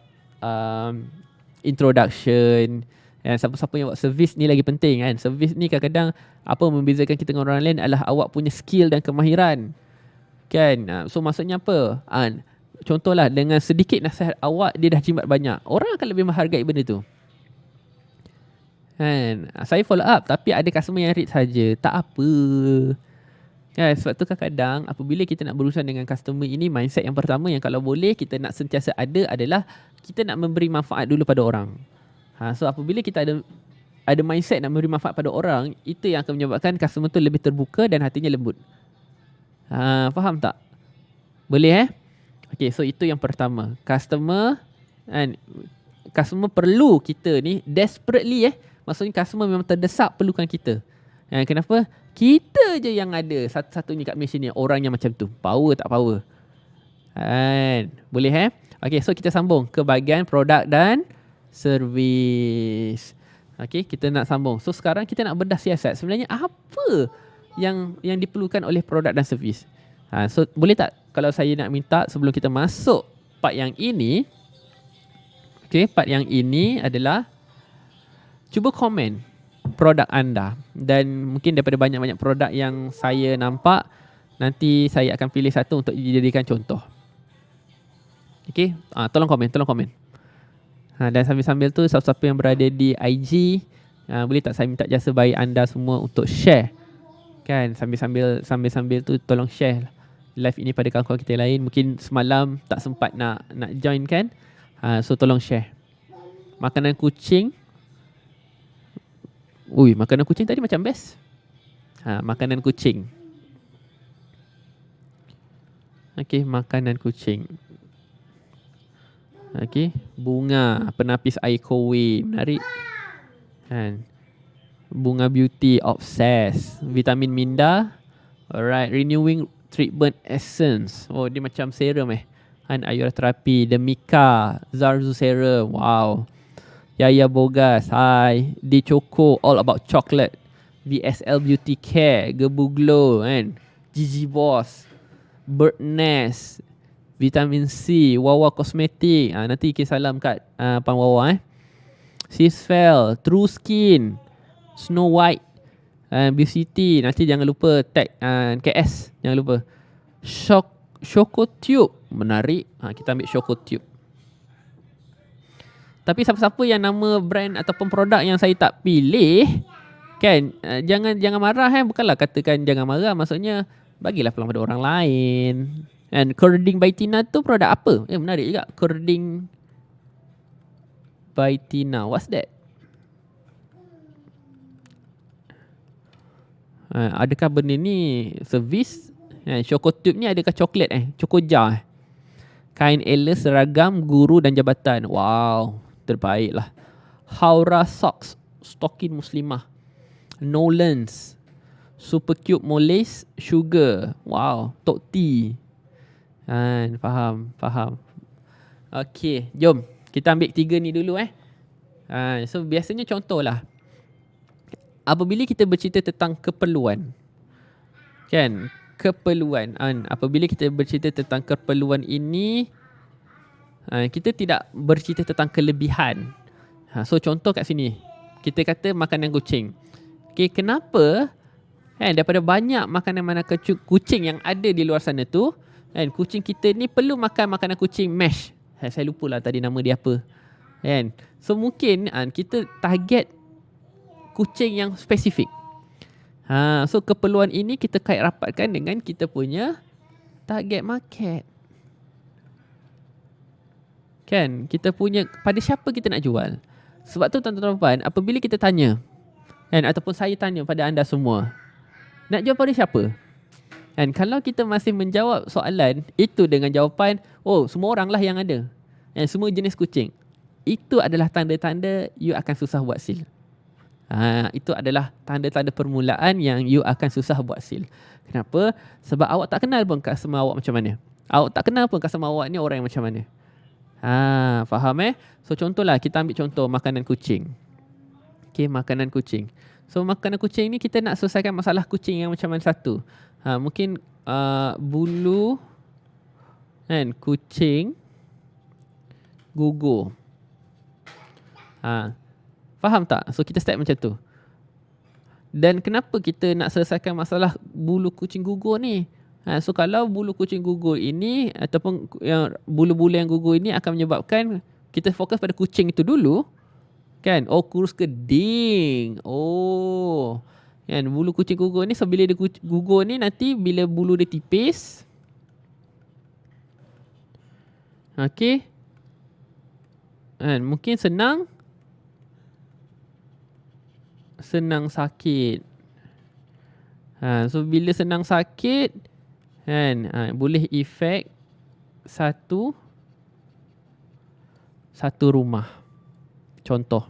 introduction. Siapa-siapa yang buat servis ni lagi penting kan. Servis ni kadang-kadang apa membezakan kita dengan orang lain adalah awak punya skill dan kemahiran. Kan? So maksudnya apa? Contohlah dengan sedikit nasihat awak dia dah jimat banyak. Orang akan lebih menghargai benda tu. Kan? Saya follow up tapi ada customer yang read saja. Tak apa. Kan? Sebab tu kadang-kadang apabila kita nak berurusan dengan customer ini, mindset yang pertama yang kalau boleh kita nak sentiasa ada adalah kita nak memberi manfaat dulu pada orang. So apabila kita ada mindset nak memberi manfaat pada orang, itu yang akan menyebabkan customer tu lebih terbuka dan hatinya lembut. Faham tak? Boleh Okay, so itu yang pertama. Customer perlu kita ni desperately maksudnya customer memang terdesak perlukan kita. Kenapa? Kita je yang ada satu-satunya kat Malaysia ni orang yang macam tu. Power tak power? Boleh Okay, so kita sambung ke bahagian produk dan servis. Okay, kita nak sambung. So sekarang kita nak bedah siasat. Sebenarnya apa yang diperlukan oleh produk dan servis? So boleh tak kalau saya nak minta sebelum kita masuk part yang ini, okay, part yang ini adalah cuba komen produk anda. Dan mungkin daripada banyak-banyak produk yang saya nampak, nanti saya akan pilih satu untuk dijadikan contoh. Okay, tolong komen. Dan sambil-sambil tu siapa-siapa yang berada di IG, boleh tak saya minta jasa baik anda semua untuk share. Kan, sambil-sambil tu tolong share live ini pada kawan-kawan kita lain. Mungkin semalam tak sempat nak join kan. So tolong share. Makanan kucing. Makanan kucing tadi macam best. Makanan kucing. Okay, makanan kucing. Okay, bunga penapis air kowe, menarik. Bunga beauty, obsess, vitamin minda. Alright, renewing treatment essence. Dia macam serum Ayura terapi, Demika, Zarzu serum. Wow. Yaya Bogas, hi. D Choco, all about chocolate. VSL Beauty Care, Gebu Glow Gigi Boss, Bird Nest, Vitamin C, Wawa Cosmetic. Nanti kita salam kat Pan Wawa Sisfel, True Skin, Snow White, BCT. Nanti jangan lupa tag KS. Jangan lupa. Shokotube. Menarik. Kita ambil Shokotube. Tapi siapa-siapa yang nama brand ataupun produk yang saya tak pilih, kan, jangan marah Bukanlah katakan jangan marah. Maksudnya bagilah peluang pada orang lain. Kerding by Tina tu produk apa? Menarik juga. Kerding by Tina. What's that? Adakah benda ni servis? Shokotube ni adakah coklat Chokoja kain Alice seragam guru dan jabatan. Wow, terbaiklah. Haura Socks Stokin Muslimah. Nolan's Super Cube Moles Sugar. Wow, Tok T. Faham. Okay, jom kita ambil 3 ni dulu So biasanya contohlah, apabila kita bercerita tentang keperluan, kan, keperluan, apabila kita bercerita tentang keperluan ini, kita tidak bercerita tentang kelebihan. So contoh kat sini, kita kata makanan kucing. Okay, kenapa daripada banyak makanan kucing yang ada di luar sana tu, kucing kita ni perlu makan makanan kucing mash. Saya lupa lah tadi nama dia apa. So mungkin kita target kucing yang spesifik. So keperluan ini kita kait rapatkan dengan kita punya target market. Kan, kita punya pada siapa kita nak jual. Sebab tu tuan-tuan dan puan, apabila kita tanya ataupun saya tanya pada anda semua, nak jual pada siapa? Kalau kita masih menjawab soalan itu dengan jawapan, semua orang lah yang ada. semua jenis kucing. Itu adalah tanda-tanda you akan susah buat seal. Itu adalah tanda-tanda permulaan yang you akan susah buat seal. Kenapa? Sebab awak tak kenal pun customer awak macam mana. Awak tak kenal pun customer awak ni orang yang macam mana. Faham So contohlah, kita ambil contoh makanan kucing. Okay, makanan kucing. So makanan kucing ni kita nak selesaikan masalah kucing yang macam mana satu. Mungkin bulu kan, kucing gugur. Faham tak? So kita start macam tu. Dan kenapa kita nak selesaikan masalah bulu kucing gugur ni? So kalau bulu kucing gugur ini ataupun yang bulu-bulu yang gugur ini akan menyebabkan kita fokus pada kucing itu dulu. Kan? Kurus keding. Kan, bulu kucing gugur ni, so bila dia gugur ni nanti bila bulu dia tipis. Okay. Kan, mungkin senang sakit. So bila senang sakit kan, boleh efek satu rumah. Contoh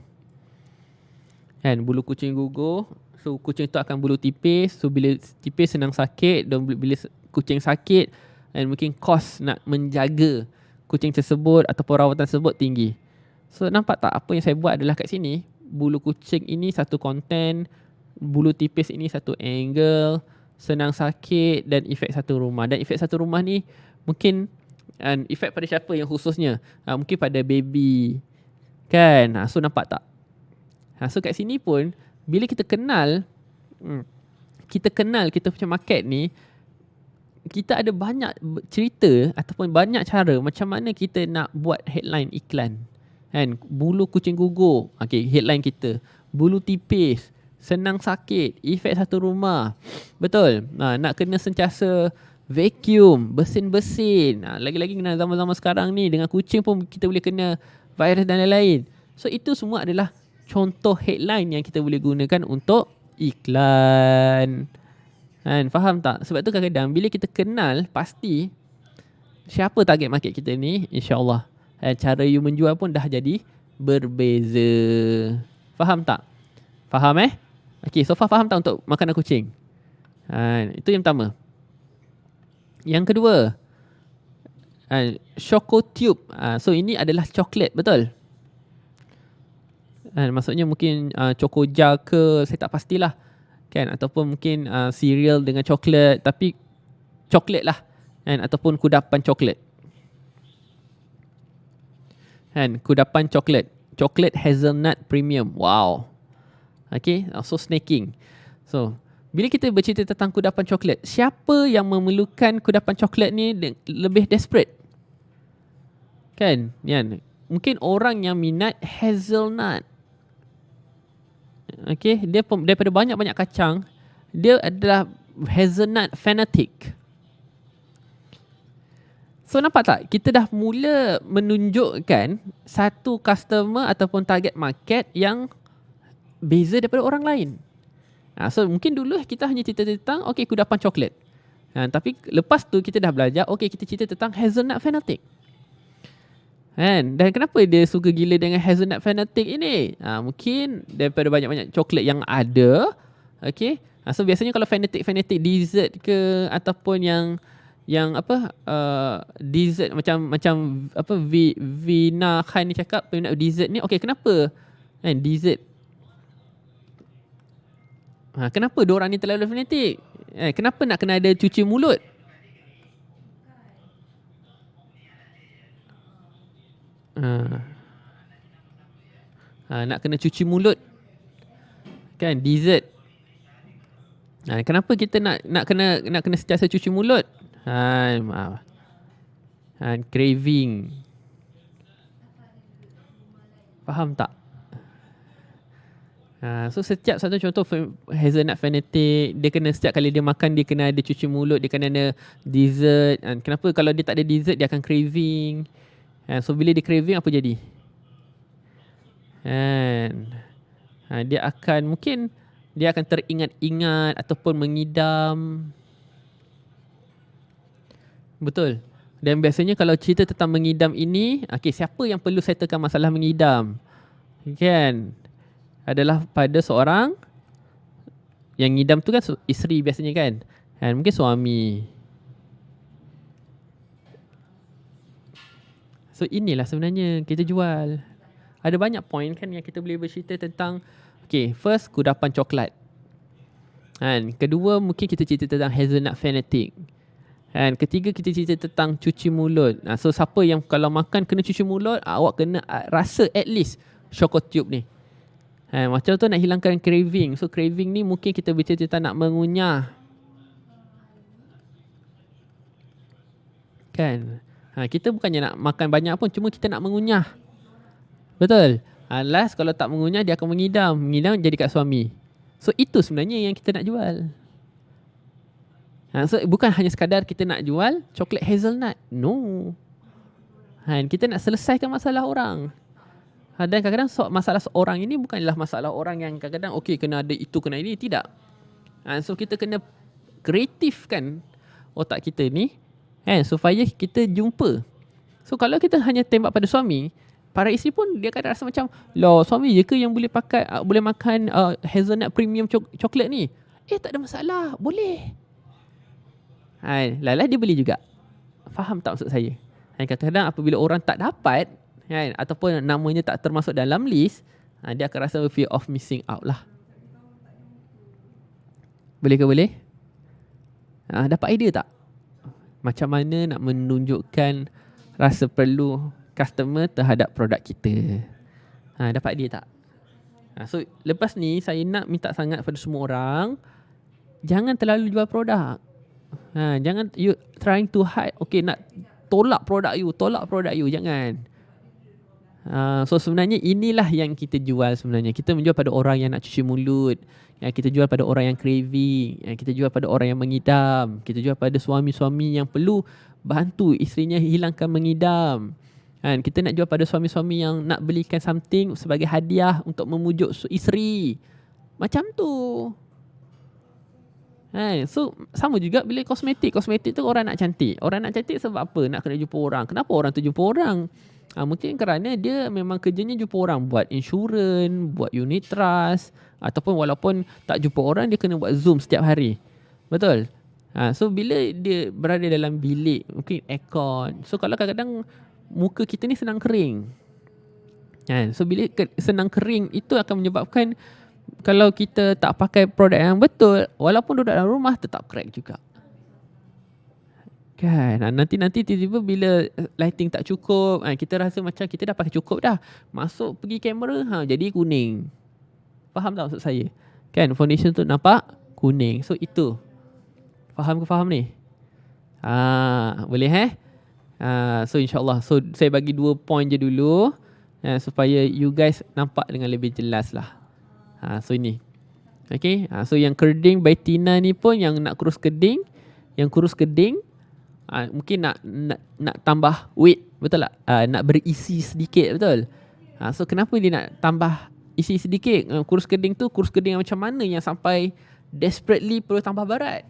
kan, bulu kucing gugur, so kucing tu akan bulu tipis. So bila tipis senang sakit, dan bila kucing sakit, dan mungkin kos nak menjaga kucing tersebut ataupun rawatan tersebut tinggi. So nampak tak apa yang saya buat adalah kat sini, bulu kucing ini satu konten, bulu tipis ini satu angle, senang sakit dan efek satu rumah. Dan efek satu rumah ni mungkin efek pada siapa yang khususnya? Mungkin pada baby. Kan? So nampak tak? So kat sini pun bila kita kenal kita punya market ni, kita ada banyak cerita ataupun banyak cara macam mana kita nak buat headline iklan. Kan, bulu kucing gugur, okay, headline kita. Bulu tipis, senang sakit, efek satu rumah. Betul. Nak kena sentiasa vacuum, bersin-bersin. Lagi-lagi kena zaman-zaman sekarang ni, dengan kucing pun kita boleh kena virus dan lain-lain. So itu semua adalah contoh headline yang kita boleh gunakan untuk iklan. Kan, faham tak? Sebab tu kadang-kadang bila kita kenal pasti siapa target market kita ni, insya-Allah cara you menjual pun dah jadi berbeza. Faham tak? Faham Okay, so far faham tak untuk makanan kucing? Itu yang pertama. Yang kedua, Choco Tube. So ini adalah coklat, betul? Maksudnya mungkin Choco Jar ke, saya tak pastilah. Kan, ataupun mungkin cereal dengan coklat, tapi coklat lah. Ataupun kudapan coklat. Kudapan coklat. Coklat hazelnut premium. Wow. Okay, so snacking. So, bila kita bercerita tentang kudapan coklat, siapa yang memerlukan kudapan coklat ni lebih desperate? Kan? Mungkin orang yang minat hazelnut. Okay, dia daripada banyak-banyak kacang, dia adalah hazelnut fanatic. So nampak tak? Kita dah mula menunjukkan satu customer ataupun target market yang beza daripada orang lain. So mungkin dulu kita hanya cerita tentang kudapan coklat. Tapi lepas tu kita dah belajar, kita cerita tentang hazelnut fanatic. Dan kenapa dia suka gila dengan hazelnut fanatic ini? Mungkin daripada banyak-banyak coklat yang ada. So biasanya kalau fanatic dessert ke, ataupun yang apa dessert macam apa Vina Khan ni cakap peminat dessert ni, kenapa dessert, kenapa diorang ni terlalu fanatik? Kenapa nak kena ada cuci mulut? Nak kena cuci mulut kan, dessert. Kenapa kita nak kena sentiasa cuci mulut? Craving. Faham tak? So setiap satu contoh hazelnut fanatic, dia kena setiap kali dia makan dia kena ada cuci mulut, dia kena ada dessert. Kenapa kalau dia tak ada dessert dia akan craving? So bila dia craving apa jadi? Dia akan teringat-ingat ataupun mengidam. Betul. Dan biasanya kalau cerita tentang mengidam ini, siapa yang perlu settlekan masalah mengidam? Kan? Adalah pada seorang yang ngidam tu kan isteri biasanya kan? Dan mungkin suami. So inilah sebenarnya kita jual. Ada banyak point kan yang kita boleh bercerita tentang. First, kudapan coklat. Dan kedua, mungkin kita cerita tentang hazelnut fanatic. Dan ketiga, kita cerita tentang cuci mulut. So siapa yang kalau makan kena cuci mulut, awak kena rasa at least Chocotube ni. Macam tu nak hilangkan craving. So craving ni mungkin kita bercerita tentang nak mengunyah. Kan? Kita bukannya nak makan banyak pun, cuma kita nak mengunyah. Betul? Last kalau tak mengunyah, dia akan mengidam. Mengidam jadi kat suami. So itu sebenarnya yang kita nak jual. So bukan hanya sekadar kita nak jual coklat hazelnut. No. Kita nak selesaikan masalah orang. Dan kadang-kadang masalah seorang ini bukanlah masalah orang yang kadang-kadang kena ada itu, kena ini. Tidak. So kita kena kreatifkan otak kita ni supaya kita jumpa. So kalau kita hanya tembak pada suami, para isteri pun dia akan rasa macam, loh, suami je ke yang boleh boleh makan hazelnut premium coklat ni? Tak ada masalah, boleh. Lala dia beli juga. Faham tak maksud saya? Kadang-kadang apabila orang tak dapat ataupun namanya tak termasuk dalam list, dia akan rasa fear of missing out lah. Boleh ke boleh? Dapat idea tak? Macam mana nak menunjukkan rasa perlu customer terhadap produk kita? Dapat idea tak? So lepas ni saya nak minta sangat pada semua orang, jangan terlalu jual produk. Jangan you trying to hide. Nak tolak produk you, jangan. So sebenarnya inilah yang kita jual sebenarnya. Kita menjual pada orang yang nak cuci mulut, kita jual pada orang yang craving, kita jual pada orang yang mengidam, kita jual pada suami-suami yang perlu bantu isterinya hilangkan mengidam. Kita nak jual pada suami-suami yang nak belikan something sebagai hadiah untuk memujuk isteri. Macam tu. So sama juga bila kosmetik. Kosmetik tu orang nak cantik. Orang nak cantik sebab apa? Nak kena jumpa orang. Kenapa orang tu jumpa orang? Mungkin kerana dia memang kerjanya jumpa orang. Buat insurans, buat unit trust, ataupun walaupun tak jumpa orang, dia kena buat Zoom setiap hari. Betul? So bila dia berada dalam bilik, mungkin aircon. So kalau kadang-kadang muka kita ni senang kering. So bila senang kering, itu akan menyebabkan kalau kita tak pakai produk yang betul, walaupun duduk dalam rumah, tetap crack juga. Kan? Nanti tiba-tiba bila lighting tak cukup, kita rasa macam kita dah pakai cukup dah. Masuk pergi kamera, jadi kuning. Faham tak maksud saya? Kan? Foundation tu nampak kuning. So itu. Faham ke faham ni? Boleh So insyaAllah. So saya bagi 2 point je dulu. Supaya you guys nampak dengan lebih jelas lah. So ini. Okay. So yang kerding by Tina ni pun yang nak kurus keding. Yang kurus keding. Mungkin nak tambah weight. Betul tak? Nak berisi sedikit. Betul? So kenapa dia nak tambah isi sedikit? Kurus keding tu kurus keding macam mana yang sampai desperately perlu tambah berat?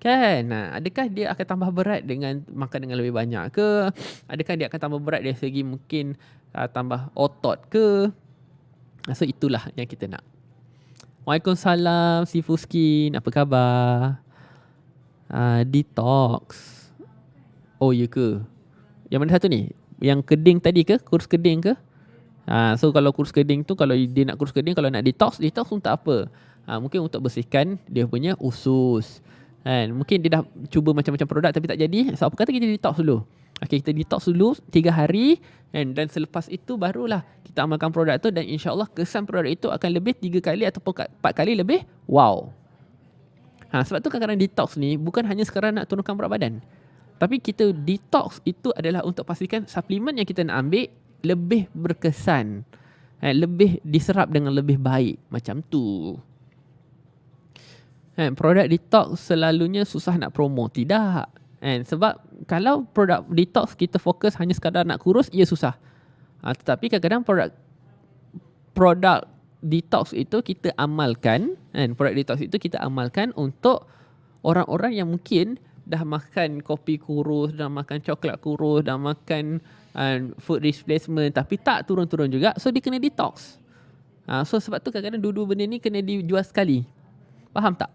Kan? Adakah dia akan tambah berat dengan makan dengan lebih banyak ke? Adakah dia akan tambah berat dari segi mungkin tambah otot ke? So itulah yang kita nak. Waalaikumsalam Sifu Skin, apa khabar? Detox. Oh ya ke? Yang mana satu ni? Yang keding tadi ke? Kurus keding ke? So kalau kurus keding tu, kalau dia nak kurus keding, kalau nak detox untuk apa? Mungkin untuk bersihkan dia punya usus. Mungkin dia dah cuba macam-macam produk tapi tak jadi. So apa kata kita detox dulu? Kita detox dulu 3 hari dan selepas itu barulah kita amalkan produk tu, dan insyaAllah kesan produk itu akan lebih 3 kali ataupun 4 kali lebih wow. Sebab tu kadang-kadang detox ni bukan hanya sekarang nak turunkan berat badan, tapi kita detox itu adalah untuk pastikan suplemen yang kita nak ambil lebih berkesan, lebih diserap dengan lebih baik. Macam tu. Produk detox selalunya susah nak promo. Tidak. Sebab kalau produk detox kita fokus hanya sekadar nak kurus, ia susah. Tetapi kadang-kadang produk detox itu kita amalkan, produk detox itu kita amalkan untuk orang-orang yang mungkin dah makan kopi kurus, dah makan coklat kurus, dah makan food replacement tapi tak turun-turun juga, so dia kena detox. So sebab tu kadang-kadang dua-dua benda ni kena dijual sekali. Faham tak?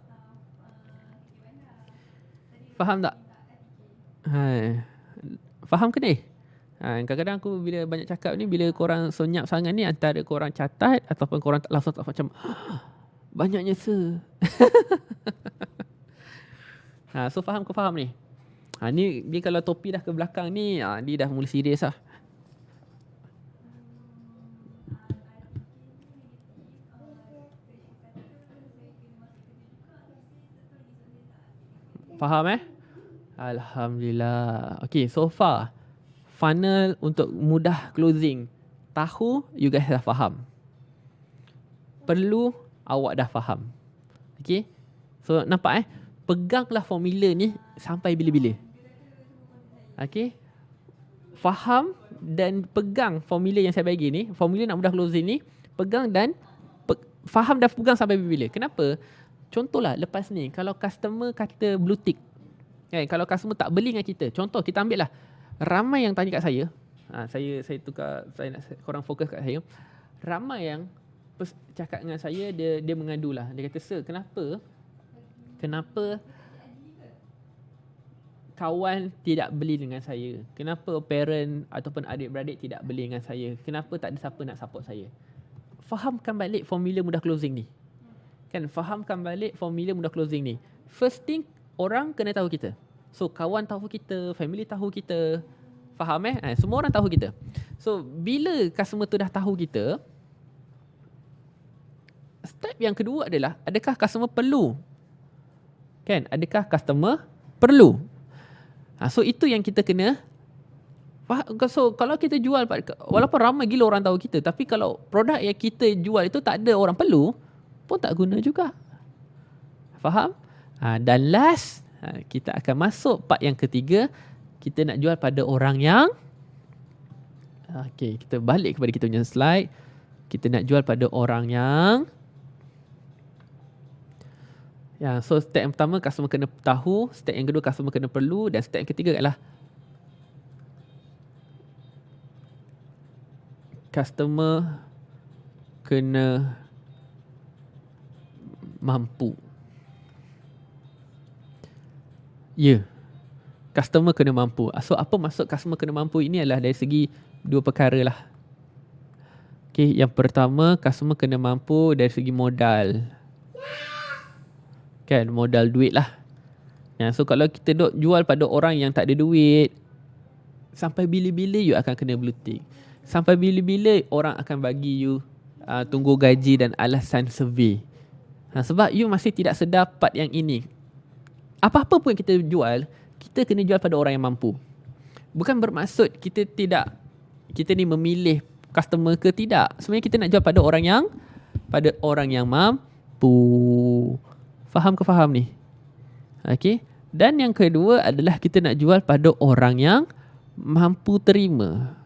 Faham tak? Faham ke ni? Kadang-kadang aku bila banyak cakap ni, bila korang senyap sangat ni, antara korang catat ataupun korang langsung tak macam banyaknya so faham ke faham ni? Ni dia kalau topi dah ke belakang ni, dia dah mula serius lah. Faham Alhamdulillah. Okay, so far funnel untuk mudah closing, tahu you guys dah faham. Perlu awak dah faham. Okay, so nampak peganglah formula ni sampai bila-bila. Okay, faham dan pegang formula yang saya bagi ni, formula nak mudah closing ni, pegang dan faham dan pegang sampai bila-bila. Kenapa? Contohlah lepas ni, kalau customer kata blue tick, kalau customer tak beli dengan kita, contoh kita ambil lah, ramai yang tanya kat saya, saya tukar, saya nak korang fokus kat saya, ramai yang cakap dengan saya, dia mengadu lah, dia kata, sir, kenapa kawan tidak beli dengan saya, kenapa parent ataupun adik-beradik tidak beli dengan saya, kenapa tak ada siapa nak support saya. Fahamkan balik formula mudah closing ni. Fahamkan balik formula mudah closing ni. First thing, orang kena tahu kita. So kawan tahu kita, family tahu kita. Faham semua orang tahu kita. So bila customer tu dah tahu kita, step yang kedua adalah, adakah customer perlu? Adakah customer perlu? So itu yang kita kena. So kalau kita jual, walaupun ramai gila orang tahu kita, tapi kalau produk yang kita jual itu tak ada orang perlu, pun tak guna juga. Faham? Dan last, kita akan masuk part yang ketiga. Kita nak jual pada orang yang, okay, kita balik kepada kita punya slide. Kita nak jual pada orang yang, so step yang pertama, customer kena tahu. Step yang kedua, customer kena perlu. Dan step yang ketiga adalah customer kena mampu. Customer kena mampu. So apa maksud customer kena mampu ini adalah dari segi dua perkara lah. Okay, yang pertama, customer kena mampu dari segi modal. Modal duit lah. So kalau kita duk jual pada orang yang tak ada duit, sampai bila-bila you akan kena blue tick. Sampai bila-bila orang akan bagi you tunggu gaji dan alasan survey. Sebab you masih tidak sedapat yang ini. Apa-apa pun yang kita jual, kita kena jual pada orang yang mampu. Bukan bermaksud kita ni memilih customer ke tidak. Sebenarnya kita nak jual pada orang yang mampu. Faham ke faham ni? Okay. Dan yang kedua adalah kita nak jual pada orang yang mampu terima.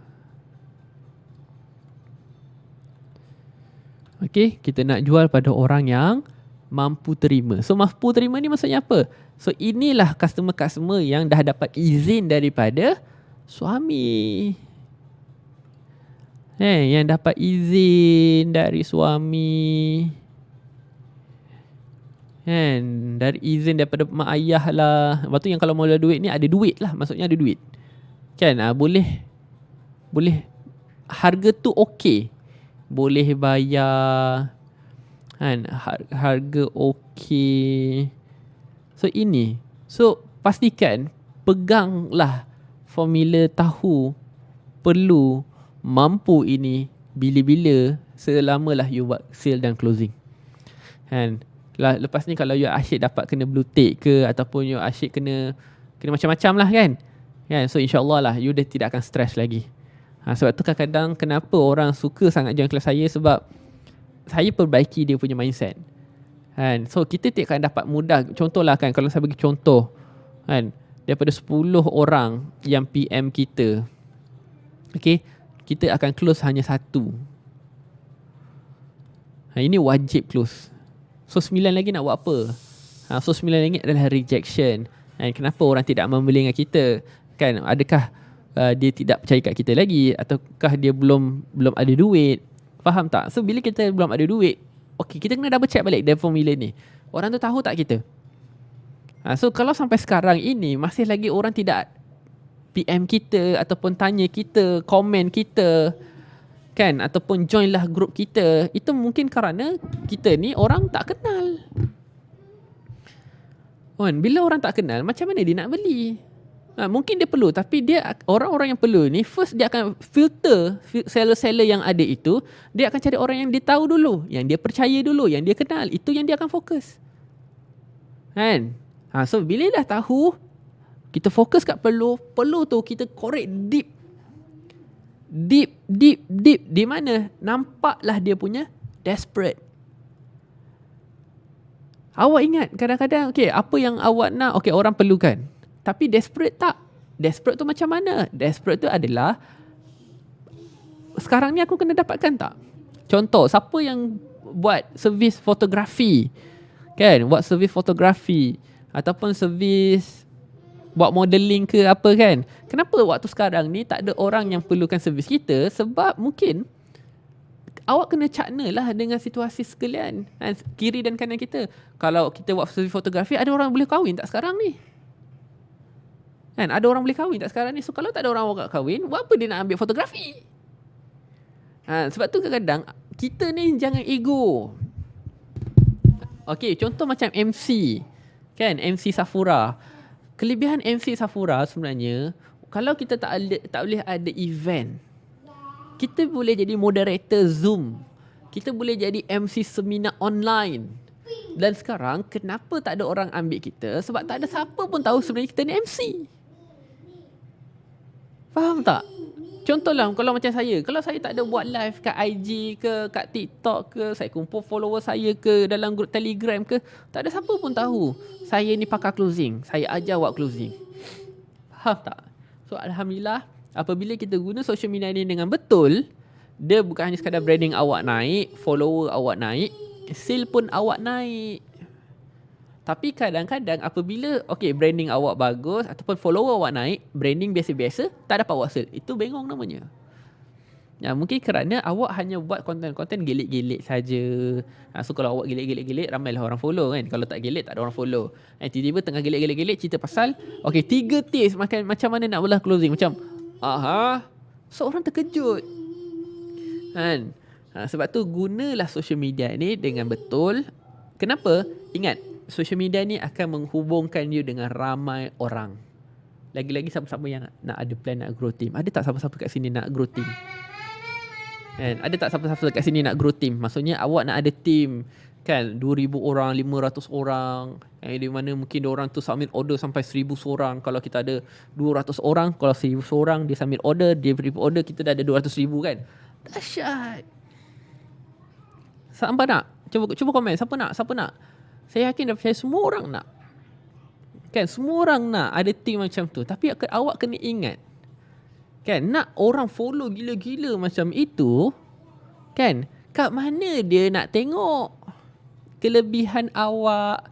Okay, kita nak jual pada orang yang mampu terima. So mampu terima ni maksudnya apa? So inilah customer-customer yang dah dapat izin daripada suami. Yang dapat izin dari suami. Dari izin daripada mak ayah lah. Lepas tu yang kalau mula duit ni ada duit lah. Maksudnya ada duit. Boleh harga tu okey. Boleh bayar. Harga okey. So ini. So pastikan peganglah formula tahu, perlu, mampu ini bila-bila selamalah you buat sale dan closing. Lepas ni kalau you asyik dapat kena blue tick ke, ataupun you asyik kena macam-macam lah kan. So insyaAllah lah you dah tidak akan stress lagi. Sebab tu kadang-kadang kenapa orang suka sangat join kelas saya, sebab saya perbaiki dia punya mindset. So kita tidak akan dapat mudah. Contohlah kalau saya bagi contoh, daripada 10 orang yang PM kita, okay, kita akan close hanya 1. Ini wajib close. So 9 lagi nak buat apa? So 9 lagi adalah rejection. And kenapa orang tidak membeli dengan kita? Kan, adakah dia tidak percaya kat kita lagi, ataukah dia belum ada duit? Faham tak? So bila kita belum ada duit, okay, kita kena double check balik dari formula ni. Orang tu tahu tak kita? So kalau sampai sekarang ini masih lagi orang tidak PM kita ataupun tanya kita, komen kita, kan, ataupun join lah grup kita, itu mungkin kerana kita ni orang tak kenal. Bila orang tak kenal, macam mana dia nak beli? Mungkin dia perlu, tapi dia, orang-orang yang perlu ni, first dia akan filter seller-seller yang ada itu. Dia akan cari orang yang dia tahu dulu, yang dia percaya dulu, yang dia kenal. Itu yang dia akan fokus, kan? So bila dah tahu, kita fokus kat perlu tu kita korek deep. Di mana nampaklah dia punya desperate. Awak ingat kadang-kadang, okay, apa yang awak nak, okay, orang perlukan. Tapi desperate tak? Desperate tu macam mana? Desperate tu adalah, sekarang ni aku kena dapatkan tak? Contoh, siapa yang buat servis fotografi, kan? Buat servis fotografi ataupun servis buat modeling ke apa, kan? Kenapa waktu sekarang ni tak ada orang yang perlukan servis kita? Sebab mungkin awak kena cakna lah dengan situasi sekalian, kiri dan kanan kita. Kalau kita buat servis fotografi, ada orang boleh kahwin tak sekarang ni? Kan, ada orang boleh kahwin tak sekarang ni? So kalau tak ada orang kahwin, buat apa dia nak ambil fotografi? Sebab tu kadang-kadang kita ni jangan ego. Okay, contoh macam MC, kan, MC Safura. Kelebihan MC Safura sebenarnya, kalau kita tak boleh ada event, kita boleh jadi moderator Zoom, kita boleh jadi MC seminar online. Dan sekarang kenapa tak ada orang ambil kita? Sebab tak ada siapa pun tahu sebenarnya kita ni MC. Faham tak? Contohlah, kalau macam saya, kalau saya tak ada buat live kat IG ke, kat TikTok ke, saya kumpul follower saya ke dalam grup Telegram ke, tak ada siapa pun tahu saya ni pakar closing, saya ajar buat closing. Faham tak? So alhamdulillah, apabila kita guna social media ni dengan betul, dia bukan hanya sekadar branding awak naik, follower awak naik, sale pun awak naik. Tapi kadang-kadang apabila branding awak bagus ataupun follower awak naik, branding biasa-biasa, tak dapat awak sale, itu bengong namanya. Mungkin kerana awak hanya buat konten-konten gelik-gelik saja. So kalau awak gelik-gelik, ramailah orang follow, kan. Kalau tak gelik, tak ada orang follow. Tiba-tiba tengah gelik-gelik cerita pasal 3 tips macam mana nak belah closing, macam so orang terkejut, kan. Sebab tu gunalah social media ni dengan betul. Kenapa? Ingat, social media ni akan menghubungkan you dengan ramai orang. Lagi-lagi siapa-siapa yang nak ada plan nak grow team. Ada tak siapa-siapa kat sini nak grow team? Kan? Ada tak siapa-siapa kat sini nak grow team? Maksudnya awak nak ada team, kan, 2,000 orang, 500 orang, di mana mungkin orang tu submit order sampai 1,000 seorang. Kalau kita ada 200 orang, kalau 1,000 seorang dia submit order, dia beri order, kita dah ada 200,000, kan. Dahsyat. Siapa nak? Cuba komen, siapa nak? Saya yakin dah percaya semua orang nak. Kan, semua orang nak ada team macam tu. Tapi awak kena ingat, kan, nak orang follow gila-gila macam itu, kan, kat mana dia nak tengok kelebihan awak,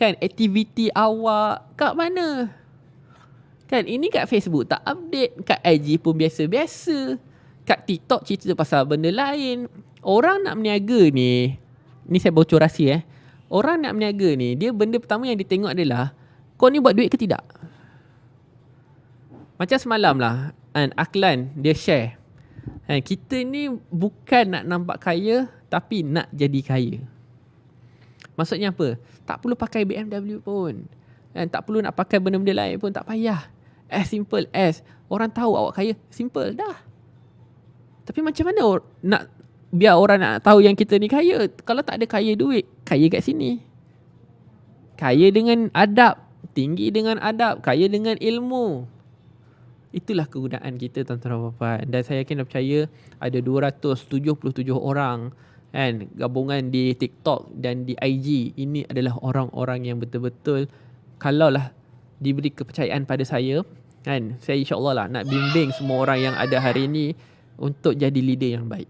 kan, aktiviti awak, kat mana? Kan, ini kat Facebook tak update, kat IG pun biasa-biasa, kat TikTok cerita pasal benda lain. Orang nak berniaga ni saya bocor rahsia. Orang nak berniaga ni, dia benda pertama yang dia tengok adalah, kau ni buat duit ke tidak? Macam semalam lah, Aklan dia share, kita ni bukan nak nampak kaya, tapi nak jadi kaya. Maksudnya apa? Tak perlu pakai BMW pun, tak perlu nak pakai benda-benda lain pun, tak payah. As simple as orang tahu awak kaya, simple dah. Tapi macam mana nak biar orang nak tahu yang kita ni kaya? Kalau tak ada kaya duit, kaya kat sini. Kaya dengan adab, tinggi dengan adab, kaya dengan ilmu. Itulah kegunaan kita, tuan-tuan dan puan-puan. Dan saya yakin dan percaya ada 277 orang, kan, gabungan di TikTok dan di IG. Ini adalah orang-orang yang betul-betul, kalaulah diberi kepercayaan pada saya, kan, saya insya-Allah lah nak bimbing semua orang yang ada hari ini untuk jadi leader yang baik.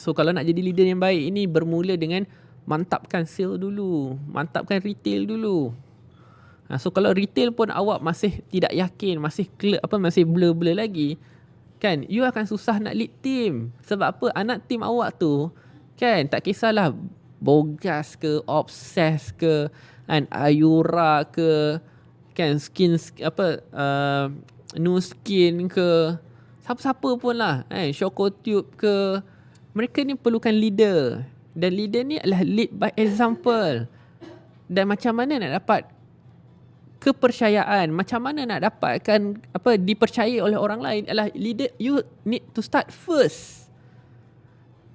So kalau nak jadi leader yang baik ini bermula dengan mantapkan sale dulu, mantapkan retail dulu. So kalau retail pun awak masih tidak yakin, masih masih blur-blur lagi, kan, you akan susah nak lead team. Sebab apa? Anak team awak tu, kan, tak kisahlah bogas ke, obses ke, kan, ayura ke, kan, new skin ke, siapa-siapa pun lah, Shokotube ke, mereka ni perlukan leader. Dan leader ni adalah lead by example. Dan macam mana nak dapat kepercayaan, macam mana nak dapatkan dipercayai oleh orang lain, adalah leader, you need to start first.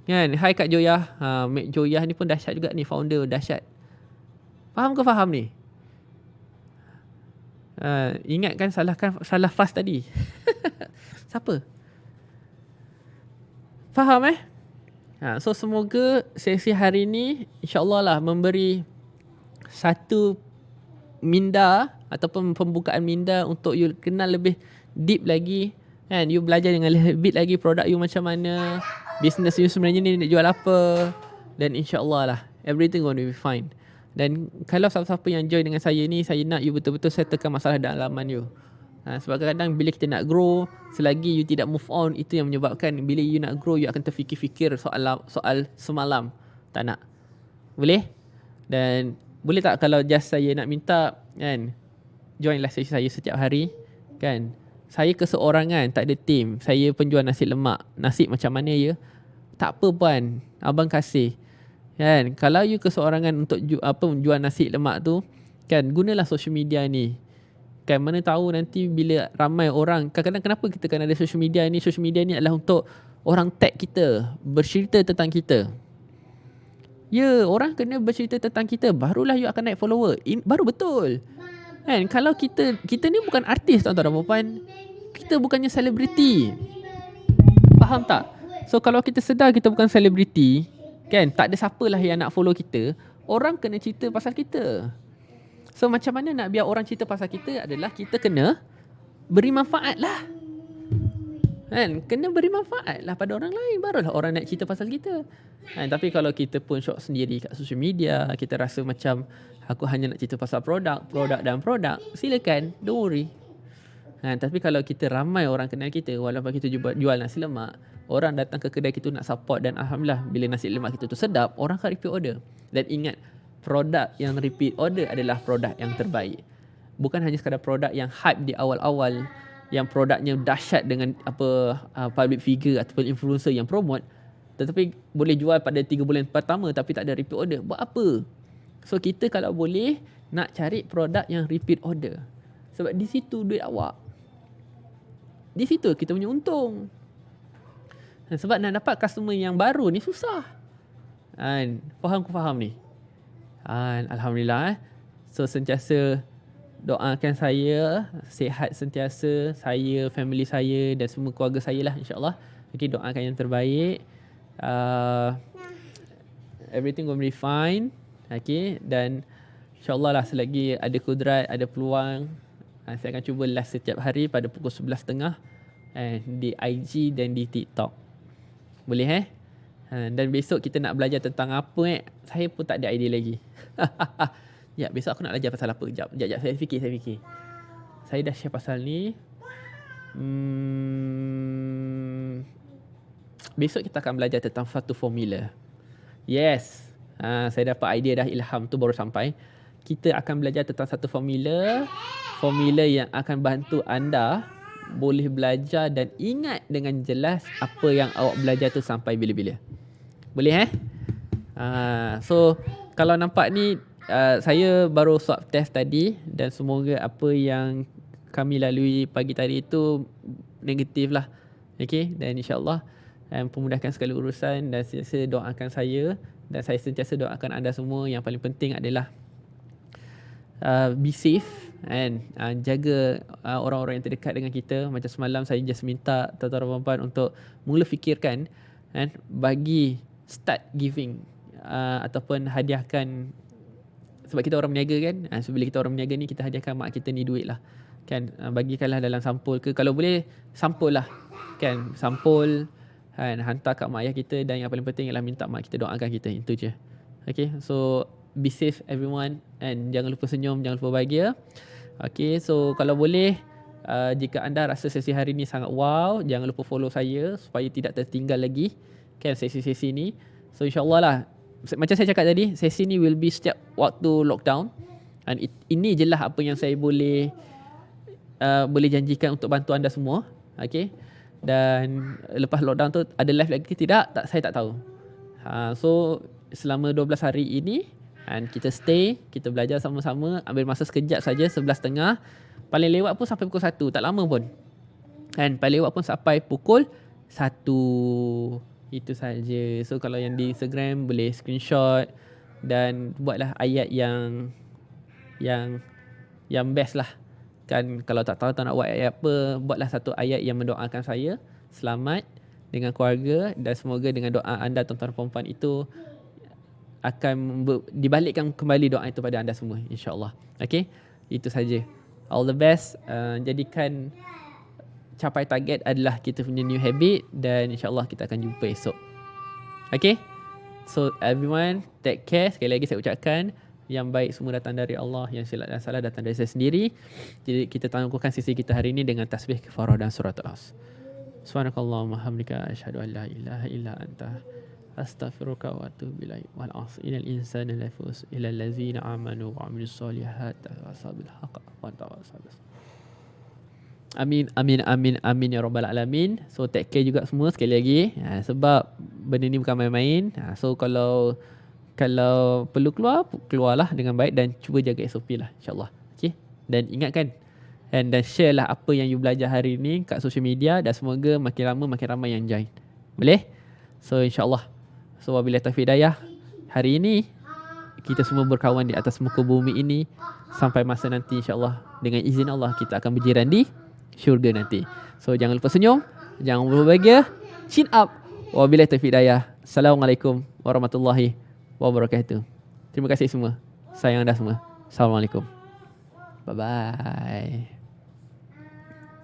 Kan, hai Kak Joyah. Mek Joyah ni pun dahsyat juga ni, founder dahsyat. Faham ke faham ni? Ingat kan salah fast tadi. Siapa? Faham so semoga sesi hari ni insya-Allah lah memberi satu minda ataupun pembukaan minda untuk you kenal lebih deep lagi, kan, you belajar dengan lebih lagi produk you macam mana, business you sebenarnya ni nak jual apa, dan insya-Allah lah everything going to be fine. Dan kalau siapa-siapa yang join dengan saya ni, saya nak you betul-betul settlekan masalah dalaman you. Sebab kadang-kadang bila kita nak grow, selagi you tidak move on, itu yang menyebabkan bila you nak grow, you akan terfikir-fikir soal semalam. Tak nak. Boleh? Dan boleh tak kalau just saya nak minta, kan, joinlah sesi saya setiap hari, kan. Saya keseorangan, tak ada team. Saya penjual nasi lemak. Nasi macam mana ya? Tak apa puan, abang kasih. Kan, kalau you keseorangan untuk jual nasi lemak tu, kan, gunalah social media ni. Kan, mana tahu nanti bila ramai orang, kadang-kadang kenapa kita kan ada social media ni? Social media ni adalah untuk orang tag kita, bercerita tentang kita. Ya, orang kena bercerita tentang kita, barulah you akan naik follower. Baru betul. Kan, kalau kita ni bukan artis, tuan-tuan dan puan. Kita bukannya selebriti. Faham tak? So kalau kita sedar kita bukan selebriti, kan, tak ada siapalah yang nak follow kita, orang kena cerita pasal kita. So macam mana nak biar orang cerita pasal kita adalah kita kena beri manfaat lah. Kan, kena beri manfaat lah pada orang lain, barulah orang nak cerita pasal kita. Kan, tapi kalau kita pun shock sendiri kat social media, kita rasa macam aku hanya nak cerita pasal produk, silakan, don't worry. Tapi kalau kita ramai orang kenal kita, walaupun kita jual nasi lemak, orang datang ke kedai kita nak support, dan alhamdulillah bila nasi lemak kita tu sedap, orang akan repeat order. Dan ingat, produk yang repeat order adalah produk yang terbaik. Bukan hanya sekadar produk yang hype di awal-awal, yang produknya dahsyat dengan public figure ataupun influencer yang promote, tetapi boleh jual pada 3 bulan pertama tapi tak ada repeat order. Buat apa? So kita kalau boleh nak cari produk yang repeat order, sebab di situ duit awak, di situ kita punya untung. Sebab nak dapat customer yang baru ni susah. Faham ni? Alhamdulillah. So sentiasa doakan saya sihat sentiasa, saya, family saya dan semua keluarga saya lah, insyaAllah. Okay, doakan yang terbaik. Everything will be fine. Okay, dan insyaAllah lah selagi ada kudrat, ada peluang, saya akan cuba live setiap hari pada pukul 11.30 di IG dan di TikTok. Boleh dan besok kita nak belajar tentang apa saya pun tak ada idea lagi. Ya, besok aku nak belajar pasal apa? Sekejap, saya fikir. Saya dah share pasal ni. Besok kita akan belajar tentang satu formula. Yes. Saya dapat idea dah, ilham tu baru sampai. Kita akan belajar tentang satu formula yang akan bantu anda boleh belajar dan ingat dengan jelas apa yang awak belajar tu sampai bila-bila. Boleh so kalau nampak ni saya baru swab test tadi, dan semoga apa yang kami lalui pagi tadi itu negatif lah. Okay, dan insyaAllah pemudahkan segala urusan, dan sentiasa doakan saya, dan saya sentiasa doakan anda semua. Yang paling penting adalah be safe and jaga orang-orang yang terdekat dengan kita. Macam semalam saya just minta tuan-tuan dan puan untuk mula fikirkan bagi start giving ataupun hadiahkan, sebab kita orang berniaga kan. So bila kita orang berniaga ni, kita hadiahkan mak kita ni duit lah, kan. Bagikanlah dalam sampul ke, kalau boleh sampul lah, kan, sampul, hantar kat mak ayah kita. Dan yang paling penting ialah minta mak kita doakan kita, itu je. Okay, so be safe everyone, and jangan lupa senyum, jangan lupa bahagia. Okay, so kalau boleh, jika anda rasa sesi hari ni sangat wow, jangan lupa follow saya supaya tidak tertinggal lagi kan sesi-sesi ni. So insyaAllah lah, macam saya cakap tadi, sesi ni will be setiap waktu lockdown, dan ini je lah apa yang saya boleh janjikan untuk bantu anda semua. Okay, dan lepas lockdown tu ada live lagi ke tidak, saya tak tahu. So selama 12 hari ini, and kita stay, kita belajar sama-sama, ambil masa sekejap saja, 11.30. Paling lewat pun sampai pukul 1, tak lama pun. And paling lewat pun sampai pukul 1. Itu saja. So kalau yang di Instagram boleh screenshot dan buatlah ayat yang best lah. Kan kalau tak tahu tak nak buat ayat apa, buatlah satu ayat yang mendoakan saya selamat dengan keluarga, dan semoga dengan doa anda tuan-tuan perempuan itu akan dibalikkan kembali doa itu pada anda semua, insya-Allah. Okey, itu saja. All the best. Jadikan capai target adalah kita punya new habit, dan insya-Allah kita akan jumpa esok. Okey, so everyone take care. Sekali lagi saya ucapkan, yang baik semua datang dari Allah, yang silap dan salah datang dari saya sendiri. Jadi kita tangguhkan sesi kita hari ini dengan tasbih kafarah dan surat Al-As. Subhanakallahumma hamdika asyhadu an la ilaha illa anta astaghfiruka wa atubu ilaik. Wal 'asri innal insana lafus illa allazina amanu wa 'amilus solihati wa sabil haqq wa tawassaw. Amin amin amin amin ya rabbal alamin. So take care juga semua sekali lagi. Sebab benda ni bukan main-main. So kalau perlu keluarlah dengan baik, dan cuba jaga SOP lah, insya-Allah. Okey. Dan ingatkan, dan share lah apa yang you belajar hari ni kat social media, dan semoga makin lama makin ramai yang join. Boleh? So insya-Allah. So wabillahi taufiq hidayah. Hari ini kita semua berkawan di atas muka bumi ini sampai masa nanti, insya-Allah dengan izin Allah kita akan berjiran di syurga nanti. So jangan lupa senyum, jangan lupa bahagia. Chin up. Wabillahi taufiq hidayah. Assalamualaikum warahmatullahi wabarakatuh. Terima kasih semua. Sayang anda semua. Assalamualaikum. Bye bye.